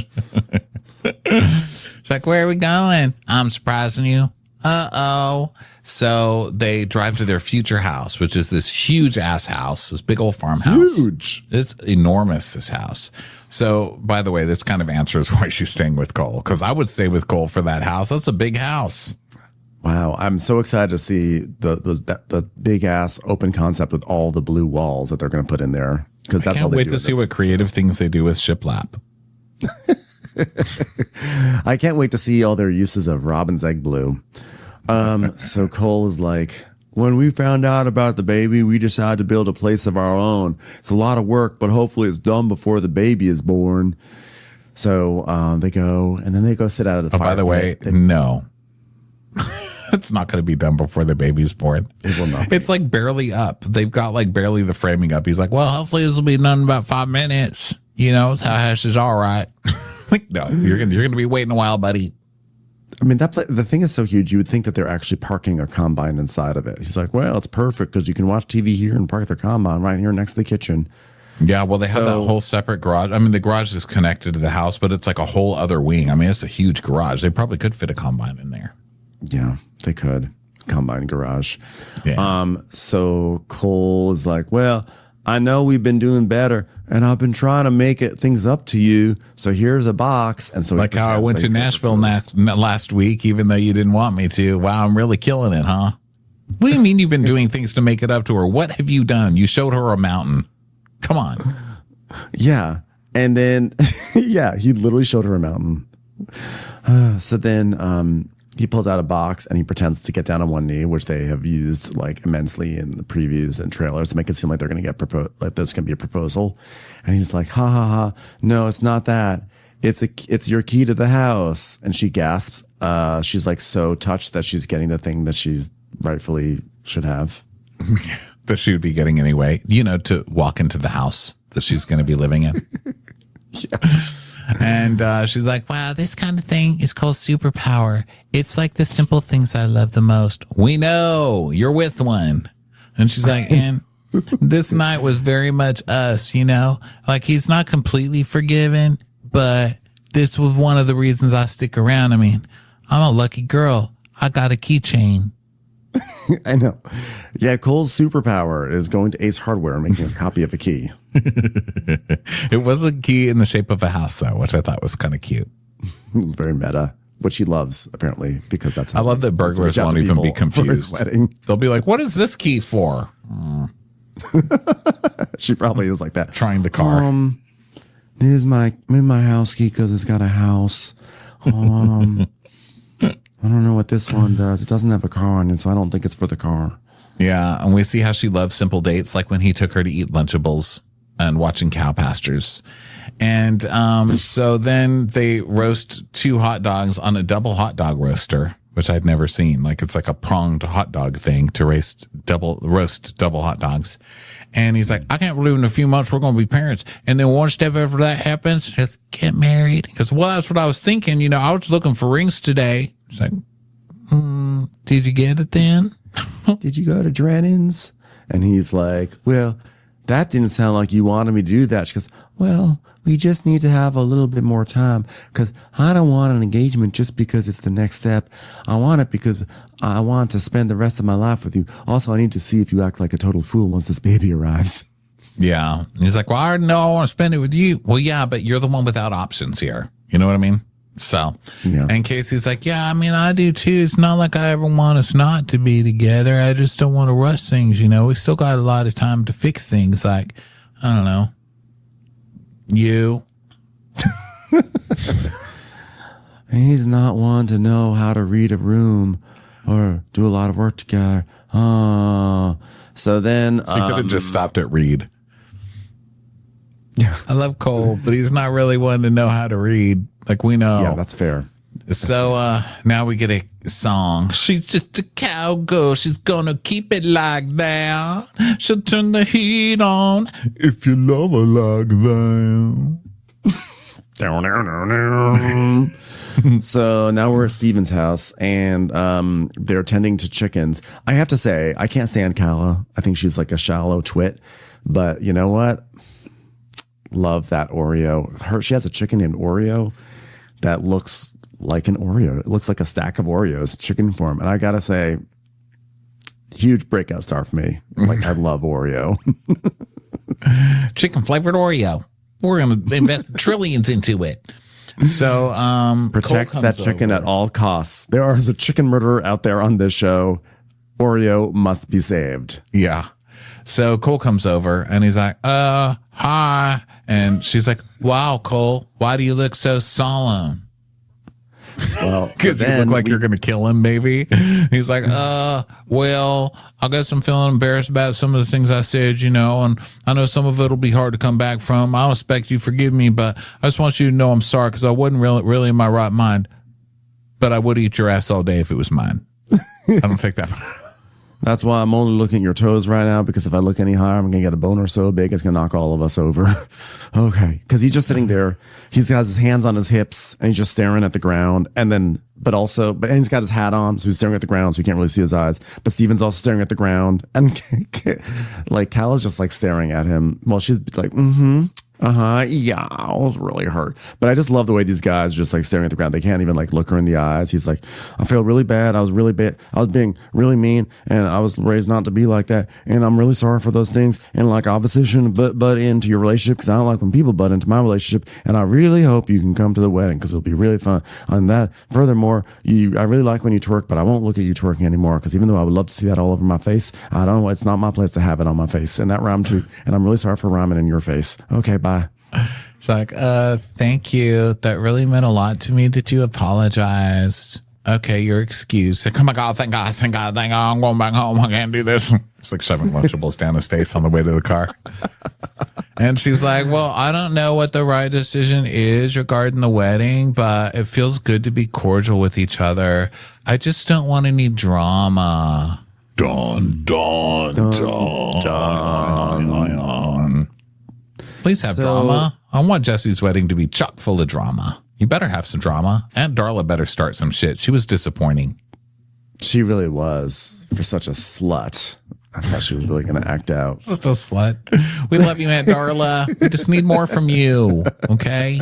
It's like, where are we going? I'm surprising you. Uh-oh. So they drive to their future house, which is this huge ass house, this big old farmhouse. Huge. It's enormous, this house. So, by the way, this kind of answers why she's staying with Cole, because I would stay with Cole for that house. That's a big house. Wow. I'm so excited to see the big ass open concept with all the blue walls that they're going to put in there. Because that's I can't wait to see what creative things they do with shiplap. I can't wait to see all their uses of Robin's egg blue. So Cole is like, when we found out about the baby, we decided to build a place of our own. It's a lot of work, but hopefully it's done before the baby is born. So they go, and then they go sit out of the fire. By the way, no. It's not going to be done before the baby's born. It will not be. It's like barely up. They've got like barely the framing up. He's like, well, hopefully this will be done in about 5 minutes. It's how hash is all right. Like, no, you're gonna be waiting a while, buddy. I mean, the thing is so huge. You would think that they're actually parking a combine inside of it. He's like, well, it's perfect because you can watch TV here and park their combine right here next to the kitchen. Yeah, well, they have that whole separate garage. I mean, the garage is connected to the house, but it's like a whole other wing. I mean, it's a huge garage. They probably could fit a combine in there. Yeah, they could. Combine garage. Yeah. So Cole is like, well, I know we've been doing better, and I've been trying to make things up to you. So here's a box. And so like how I went to Nashville last week, even though you didn't want me to. Wow, I'm really killing it, huh? What do you mean you've been doing things to make it up to her? What have you done? You showed her a mountain. Come on. Yeah. And then, yeah, he literally showed her a mountain. So then he pulls out a box and he pretends to get down on one knee, which they have used like immensely in the previews and trailers to make it seem like they're going to get like there's going to be a proposal. And he's like, ha ha ha. No, it's not that. It's your key to the house. And she gasps. She's like so touched that she's getting the thing that she rightfully should have. That she would be getting anyway, to walk into the house that she's going to be living in. Yeah. And she's like, wow, this kind of thing is called superpower. It's like the simple things I love the most. We know you're with one. And she's like, and this night was very much us, like he's not completely forgiven, but this was one of the reasons I stick around. I mean, I'm a lucky girl. I got a keychain. I know. Yeah, Cole's superpower is going to Ace Hardware and making a copy of a key. It was a key in the shape of a house, though, which I thought was kind of cute. Very meta, which he loves, apparently, because that's how I love that burglars won't even be confused. They'll be like, what is this key for? She probably is like that. Trying the car. Here's my house key because it's got a house. I don't know what this one does. It doesn't have a car on it, so I don't think it's for the car. Yeah, and we see how she loves simple dates, like when he took her to eat Lunchables and watching cow pastures. And so then they roast 2 hot dogs on a double hot dog roaster, which I'd never seen. Like it's like a pronged hot dog thing to roast double hot dogs. And he's like, I can't believe in a few months we're going to be parents. And then one step after that happens, just get married. Because, well, that's what I was thinking. You know, I was looking for rings today. It's like, did you get it then? Did you go to Drennan's? And he's like, well, that didn't sound like you wanted me to do that. She goes, well, we just need to have a little bit more time because I don't want an engagement just because it's the next step. I want it because I want to spend the rest of my life with you. Also, I need to see if you act like a total fool once this baby arrives. Yeah. And he's like, well, I already know I want to spend it with you. Well, yeah, but you're the one without options here. You know what I mean? So, yeah. And Casey's like, yeah, I mean, I do too. It's not like I ever want us not to be together. I just don't want to rush things. You know, we still got a lot of time to fix things. Like, I don't know. You. He's not one to know how to read a room or do a lot of work together. So then he could have just stopped at read. Yeah, I love Cole, but he's not really one to know how to read. Like we know. Yeah, that's fair. So now we get a song. She's just a cowgirl. She's gonna keep it like that. She'll turn the heat on if you love her like that. So now we're at Steven's house and they're tending to chickens. I have to say, I can't stand Calla. I think she's like a shallow twit. But you know what? Love that Oreo. She has a chicken named Oreo that looks like an Oreo. It looks like a stack of Oreos, chicken form. And I gotta say, huge breakout star for me. Like I love Oreo. Chicken flavored Oreo. We're gonna invest trillions into it. So protect that chicken at all costs. There is a chicken murderer out there on this show. Oreo must be saved. Yeah. So Cole comes over and he's like, hi. And she's like, wow, Cole, why do you look so solemn? Well, because you look like you're going to kill him, maybe. He's like, well, I guess I'm feeling embarrassed about some of the things I said, you know, and I know some of it'll be hard to come back from. I don't expect you to forgive me, but I just want you to know I'm sorry because I wasn't really in my right mind, but I would eat your ass all day if it was mine. I don't think that. That's why I'm only looking at your toes right now, because if I look any higher, I'm going to get a boner so big it's going to knock all of us over. Okay. Because he's just sitting there. He's got his hands on his hips and he's just staring at the ground. And then, but he's got his hat on. So he's staring at the ground. So you can't really see his eyes. But Steven's also staring at the ground. And like Calla's just like staring at him. Well, she's like, yeah, I was really hurt. But I just love the way these guys are just like staring at the ground. They can't even like look her in the eyes. He's like, I feel really bad. I was really bad. I was being really mean and I was raised not to be like that. And I'm really sorry for those things. And like, obviously shouldn't butt into your relationship because I don't like when people butt into my relationship. And I really hope you can come to the wedding because it'll be really fun. And that, furthermore, I really like when you twerk, but I won't look at you twerking anymore because even though I would love to see that all over my face, I don't know. It's not my place to have it on my face. And that rhymed too. And I'm really sorry for rhyming in your face. Okay, bye. She's like, thank you. That really meant a lot to me that you apologized. Okay, you're excused. Like, oh my God, thank God, I'm going back home. I can't do this. It's like shoving Lunchables down his face on the way to the car. And she's like, well, I don't know what the right decision is regarding the wedding, but it feels good to be cordial with each other. I just don't want any drama. Dun. Please have drama. I want Jesse's wedding to be chock full of drama. You better have some drama. Aunt Darla better start some shit. She was disappointing. She really was, for such a slut. I thought she was really going to act out. Such a slut. We love you, Aunt Darla. We just need more from you, okay?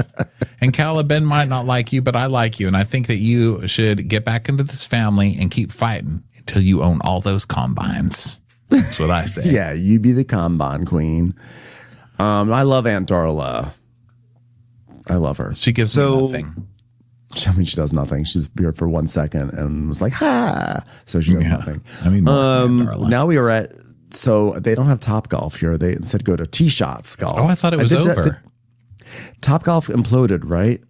And Calla, Ben might not like you, but I like you. And I think that you should get back into this family and keep fighting until you own all those combines. That's what I say. Yeah, you be the combine queen. I love Aunt Darla. I love her. She gives me nothing. I mean, she does nothing. She's here for 1 second and was like, ha. So she does nothing. I mean, now we are at, so they don't have Top Golf here. They instead go to T-Shots Golf. Oh, I thought it was over. Top Golf imploded, right?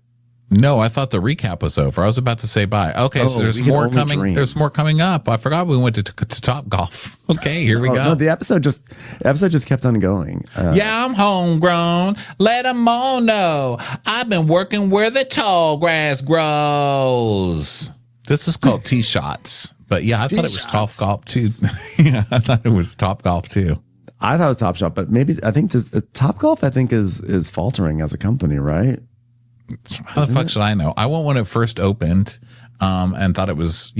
No, I thought the recap was over. I was about to say bye. Okay, so there's more coming. Dream. There's more coming up. I forgot we went to Top Golf. Okay, here we go. No, the episode just kept on going. Yeah, I'm homegrown. Let them all know I've been working where the tall grass grows. This is called tee shots. But yeah, I thought it was Top Golf too. Yeah, I thought it was Top Golf too. I thought it was Top Shot, but maybe I think Top Golf. I think is faltering as a company, right? How the fuck should I know? I went when it first opened, and thought it was,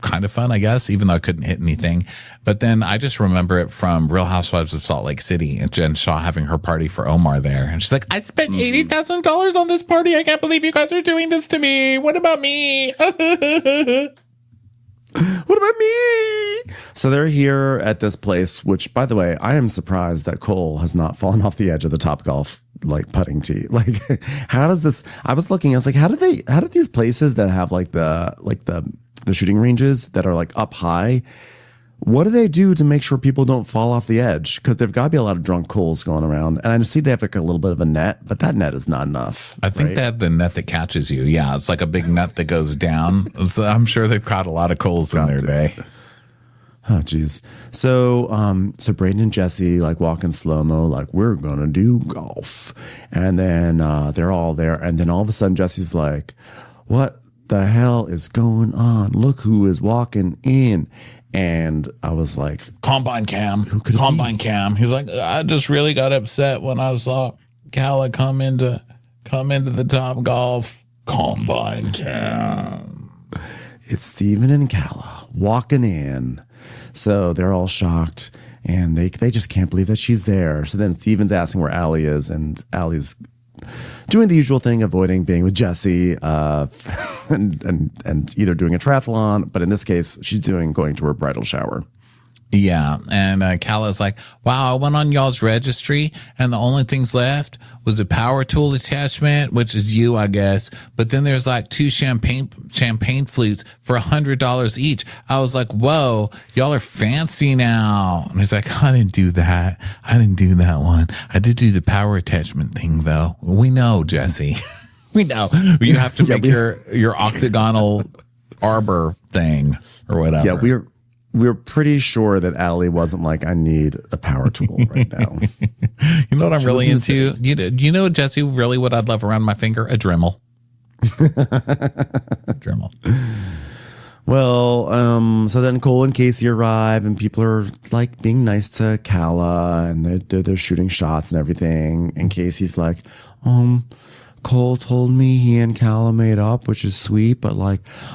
kind of fun, I guess, even though I couldn't hit anything. But then I just remember it from Real Housewives of Salt Lake City and Jen Shaw having her party for Omar there. And she's like, I spent $80,000 on this party. I can't believe you guys are doing this to me. What about me? What about me? So they're here at this place, which, by the way, I am surprised that Cole has not fallen off the edge of the Top Golf putting tee. Like, how does this? I was looking. I was like, how do these places that have the shooting ranges that are like up high? What do they do to make sure people don't fall off the edge? Because there've got to be a lot of drunk Coles going around. And I see they have like a little bit of a net, but that net is not enough. I think they have the net that catches you. Yeah, it's like a big net that goes down. So I'm sure they've caught a lot of Coles in their day. Oh, geez. So Braden and Jesse walk in slow-mo, we're going to do golf. And then they're all there. And then all of a sudden Jesse's like, what the hell is going on? Look who is walking in. And I was like, Combine Cam. He's like, I just really got upset when I saw Calla come into the Top Golf. Combine Cam. It's Steven and Calla walking in. So they're all shocked and they just can't believe that she's there. So then Steven's asking where Allie is, and Allie's doing the usual thing, avoiding being with Jesse, and either doing a triathlon, but in this case, she's going to her bridal shower. Yeah, and Calla's like, wow, I went on y'all's registry, and the only things left was a power tool attachment, which is you, I guess. But then there's two champagne flutes for $100 each. I was like, whoa, y'all are fancy now. And he's like, I didn't do that. I didn't do that one. I did do the power attachment thing, though. We know, Jesse. We know. You have to make your octagonal arbor thing or whatever. Yeah, we're pretty sure that Allie wasn't like, I need a power tool right now. You know what I'm really into? You know, Jesse, really what I'd love around my finger? A Dremel. Dremel. Well, so then Cole and Casey arrive, and people are being nice to Calla, and they're shooting shots and everything. And Casey's like, Cole told me he and Calla made up, which is sweet, but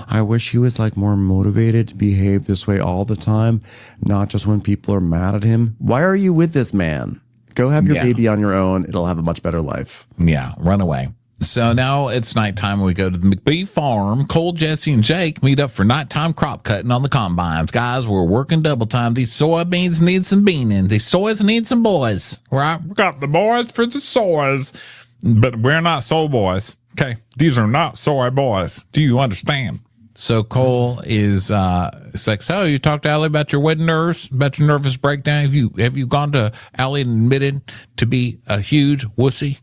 I wish he was more motivated to behave this way all the time, not just when people are mad at him. Why are you with this man? Go have your baby on your own. It'll have a much better life. Yeah, run away. So now it's nighttime and we go to the McBee farm. Cole, Jesse, and Jake meet up for nighttime crop cutting on the combines. Guys, we're working double time. These soybeans need some beaning. These soys need some boys. Right? We got the boys for the soys. But we're not soy boys. Okay. These are not soy boys. Do you understand? So Cole is, it's like, so you talked to Allie about your wedding nerves, about your nervous breakdown. Have you gone to Allie and admitted to be a huge wussy?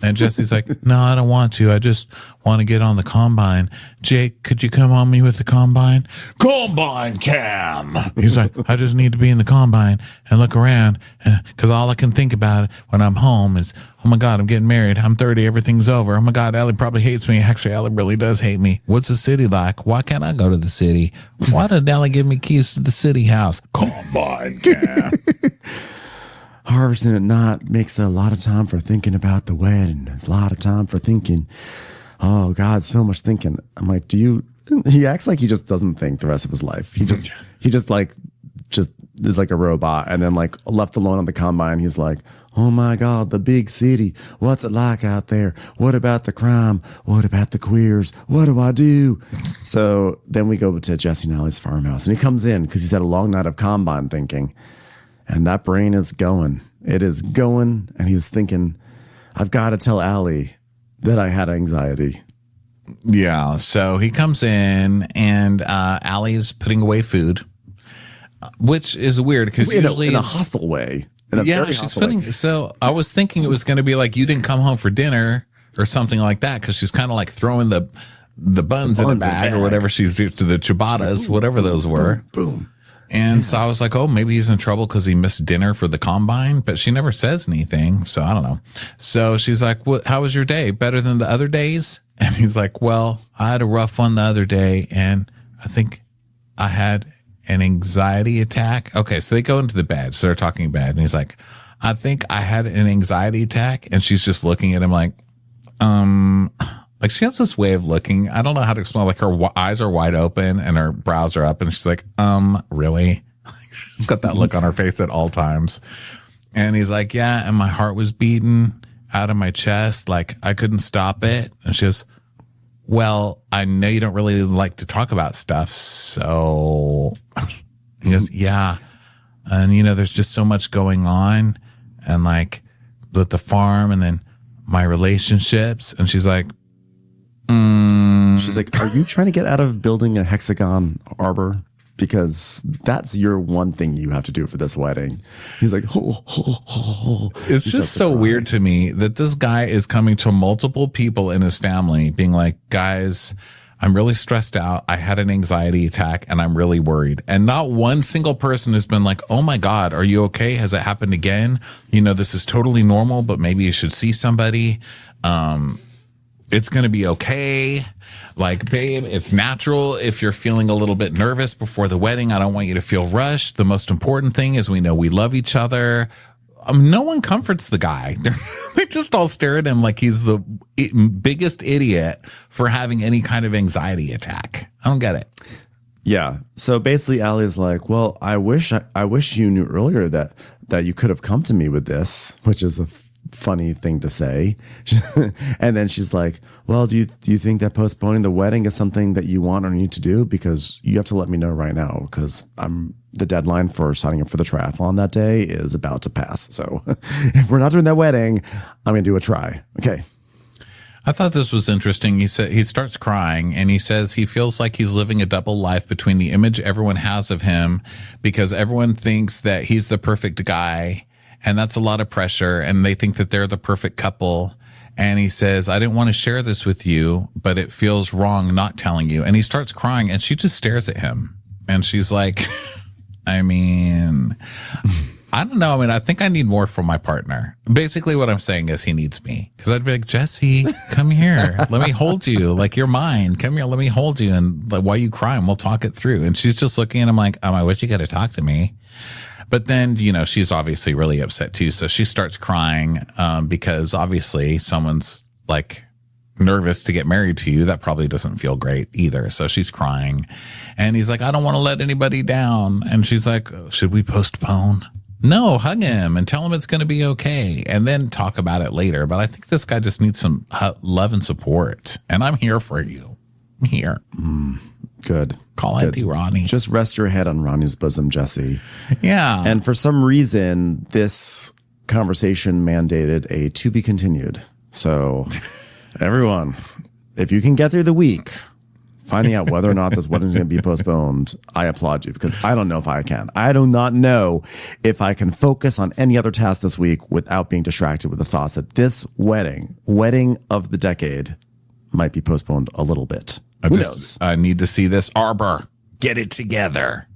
And Jesse's like, no, I don't want to. I just want to get on the combine. Jake, could you come on me with the combine? Combine Cam. He's like, I just need to be in the combine and look around, because all I can think about when I'm home is, oh my God, I'm getting married. I'm 30. Everything's over. Oh my God, Allie probably hates me. Actually, Allie really does hate me. What's the city like? Why can't I go to the city? Why did Allie give me keys to the city house? Combine Cam. Harvesting at night makes a lot of time for thinking about the wedding. It's a lot of time for thinking. Oh God, so much thinking. I'm like, he acts like he just doesn't think the rest of his life. He just is like a robot. And then left alone on the combine, he's like, oh my God, the big city. What's it like out there? What about the crime? What about the queers? What do I do? So then we go to Jesse and Allie's farmhouse, and he comes in because he's had a long night of combine thinking. And that brain is going. It is going. And he's thinking, I've got to tell Allie that I had anxiety. Yeah. So he comes in, and Allie's putting away food, which is weird because usually in a hostile way. She's putting. So I was thinking it was going to be you didn't come home for dinner or something like that, because she's kind of throwing the buns in the bag or whatever she's to the ciabattas, whatever those were. Boom. And so I was like, oh, maybe he's in trouble because he missed dinner for the combine, but she never says anything. So I don't know. So she's like, how was your day? Better than the other days? And he's like, well, I had a rough one the other day, and I think I had an anxiety attack. Okay, so they go into the bed. So they're talking bed. And he's like, I think I had an anxiety attack. And she's just looking at him like she has this way of looking. I don't know how to explain. Like her eyes are wide open and her brows are up. And she's like, really? She's got that look on her face at all times. And he's like, yeah. And my heart was beating out of my chest. Like I couldn't stop it. And she goes, well, I know you don't really like to talk about stuff. So he goes, yeah. And, there's just so much going on and like the farm and then my relationships. And she's like, She's like, are you trying to get out of building a hexagon arbor? Because that's your one thing you have to do for this wedding. He's like, It's just so weird to me that this guy is coming to multiple people in his family being like, guys, I'm really stressed out. I had an anxiety attack and I'm really worried. And not one single person has been like, oh my God, are you okay? Has it happened again? This is totally normal, but maybe you should see somebody. It's going to be okay. Like, babe, it's natural if you're feeling a little bit nervous before the wedding. I don't want you to feel rushed. The most important thing is we know we love each other. No one comforts the guy. They just all stare at him like he's the biggest idiot for having any kind of anxiety attack. I don't get it. Yeah. So basically, Allie's like, well, I wish you knew earlier that you could have come to me with this, which is a funny thing to say. And then she's like, well, do you think that postponing the wedding is something that you want or need to do? Because you have to let me know right now, because the deadline for signing up for the triathlon that day is about to pass. So if we're not doing that wedding, I'm going to do a try. Okay. I thought this was interesting. He said he starts crying and he says he feels like he's living a double life between the image everyone has of him, because everyone thinks that he's the perfect guy. And that's a lot of pressure. And they think that they're the perfect couple. And he says, I didn't want to share this with you, but it feels wrong not telling you. And he starts crying and she just stares at him. And she's like, I don't know. I think I need more from my partner. Basically what I'm saying is he needs me. Because I'd be like, Jesse, come here. Let me hold you. Like, you're mine. Come here. Let me hold you. And like, why are you crying? We'll talk it through. And she's just looking at him like, I wish you could have talked to me. But then, she's obviously really upset too. So she starts crying because obviously someone's like nervous to get married to you. That probably doesn't feel great either. So she's crying and he's like, I don't want to let anybody down. And she's like, should we postpone? No, hug him and tell him it's going to be okay. And then talk about it later. But I think this guy just needs some love and support. And I'm here for you. I'm here. Good. Call Auntie Ronnie. Just rest your head on Ronnie's bosom, Jesse. Yeah. And for some reason, this conversation mandated a to be continued. So everyone, if you can get through the week finding out whether or not this wedding is going to be postponed, I applaud you, because I don't know if I can. I do not know if I can focus on any other task this week without being distracted with the thoughts that this wedding of the decade, might be postponed a little bit. I need to see this arbor. Get it together.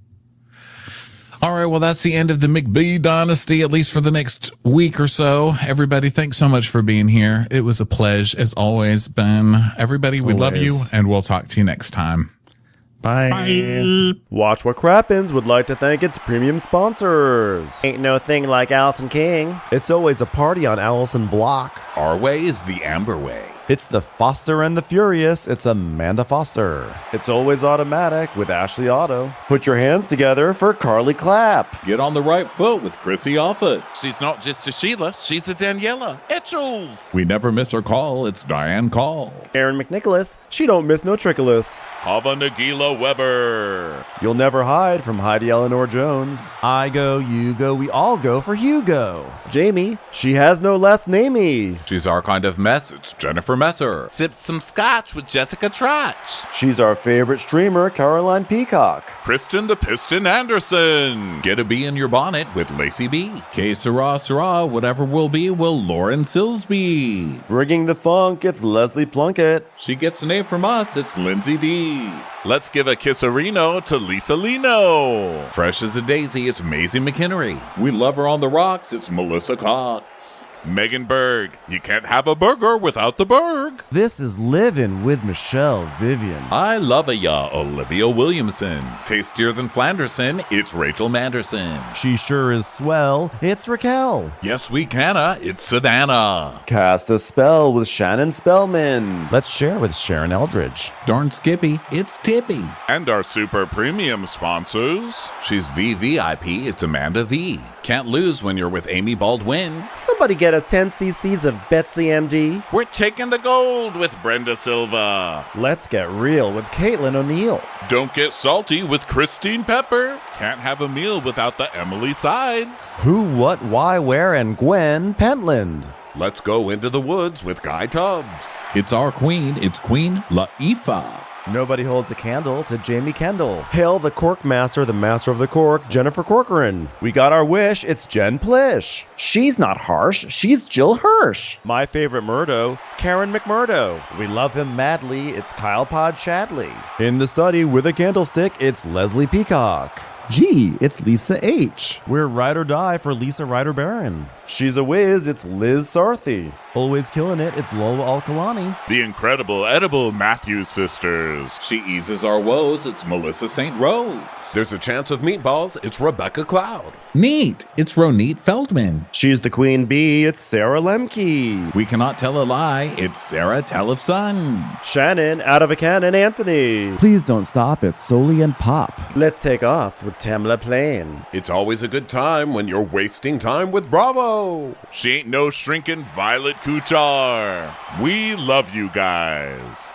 All right, well, that's the end of the McBee Dynasty, at least for the next week or so. Everybody, thanks so much for being here. It was a pleasure, as always, Ben. Everybody, we love you, and we'll talk to you next time. Bye. Bye. Watch What Crappens would like to thank its premium sponsors. Ain't no thing like Allison King. It's always a party on Allison Block. Our way is the Amber way. It's the Foster and the Furious. It's Amanda Foster. It's always automatic with Ashley Auto. Put your hands together for Carly Clapp. Get on the right foot with Chrissy Offit. She's not just a Sheila, she's a Daniela Etchels. We never miss her call. It's Diane Call. Aaron McNicholas. She don't miss no trickolas. Hava Nagila Weber. You'll never hide from Heidi Eleanor Jones. I go, you go, we all go for Hugo. Jamie. She has no last namey. She's our kind of mess. It's Jennifer Messer. Sipped some scotch with Jessica Trotch. She's our favorite streamer, Caroline Peacock. Kristen the Piston Anderson. Get a bee in your bonnet with Lacey B. Que sera, whatever will be, will Lauren Silsby. Bringing the funk, it's Leslie Plunkett. She gets an A from us. It's Lindsay D. Let's give a kisserino to Lisa Lino. Fresh as a daisy, it's Maisie McHenry. We love her on the rocks. It's Melissa Cox. Megan Berg. You can't have a burger without the Berg. This is Living with Michelle Vivian. I love ya, Olivia Williamson. Tastier than Flanderson, it's Rachel Manderson. She sure is swell. It's Raquel. Yes, we canna, it's Savannah. Cast a spell with Shannon Spellman. Let's share with Sharon Eldridge. Darn Skippy, it's Tippy. And our super premium sponsors. She's VVIP, it's Amanda V. Can't lose when you're with Amy Baldwin. Somebody get us 10 cc's of Betsy MD. We're taking the gold with Brenda Silva. Let's get real with Caitlin O'Neill. Don't get salty with Christine Pepper. Can't have a meal without the Emily Sides. Who, what, why, where, and Gwen Pentland. Let's go into the woods with Guy Tubbs. It's our queen, it's Queen Laifah. Nobody holds a candle to Jamie Kendall. Hail the Cork Master, the Master of the Cork, Jennifer Corcoran. We got our wish, it's Jen Plish. She's not harsh, she's Jill Hirsch. My favorite Murdo, Karen McMurdo. We love him madly, it's Kyle Pod Shadley. In the study with a candlestick, it's Leslie Peacock. Gee, it's Lisa H. We're ride or die for Lisa Ryder Barron. She's a whiz, it's Liz Sarthy. Always killing it, it's Lola Alkalani. The incredible edible Matthews sisters. She eases our woes, it's Melissa St. Rose. There's a chance of meatballs, it's Rebecca Cloud. Neat, it's Ronit Feldman. She's the queen bee, it's Sarah Lemke. We cannot tell a lie, it's Sarah Telefson. Shannon, out of a cannon, Anthony. Please don't stop, it's Soli and Pop. Let's take off with Tamla Plain. It's always a good time when you're wasting time with Bravo. She ain't no shrinking Violet Kuchar. We love you guys.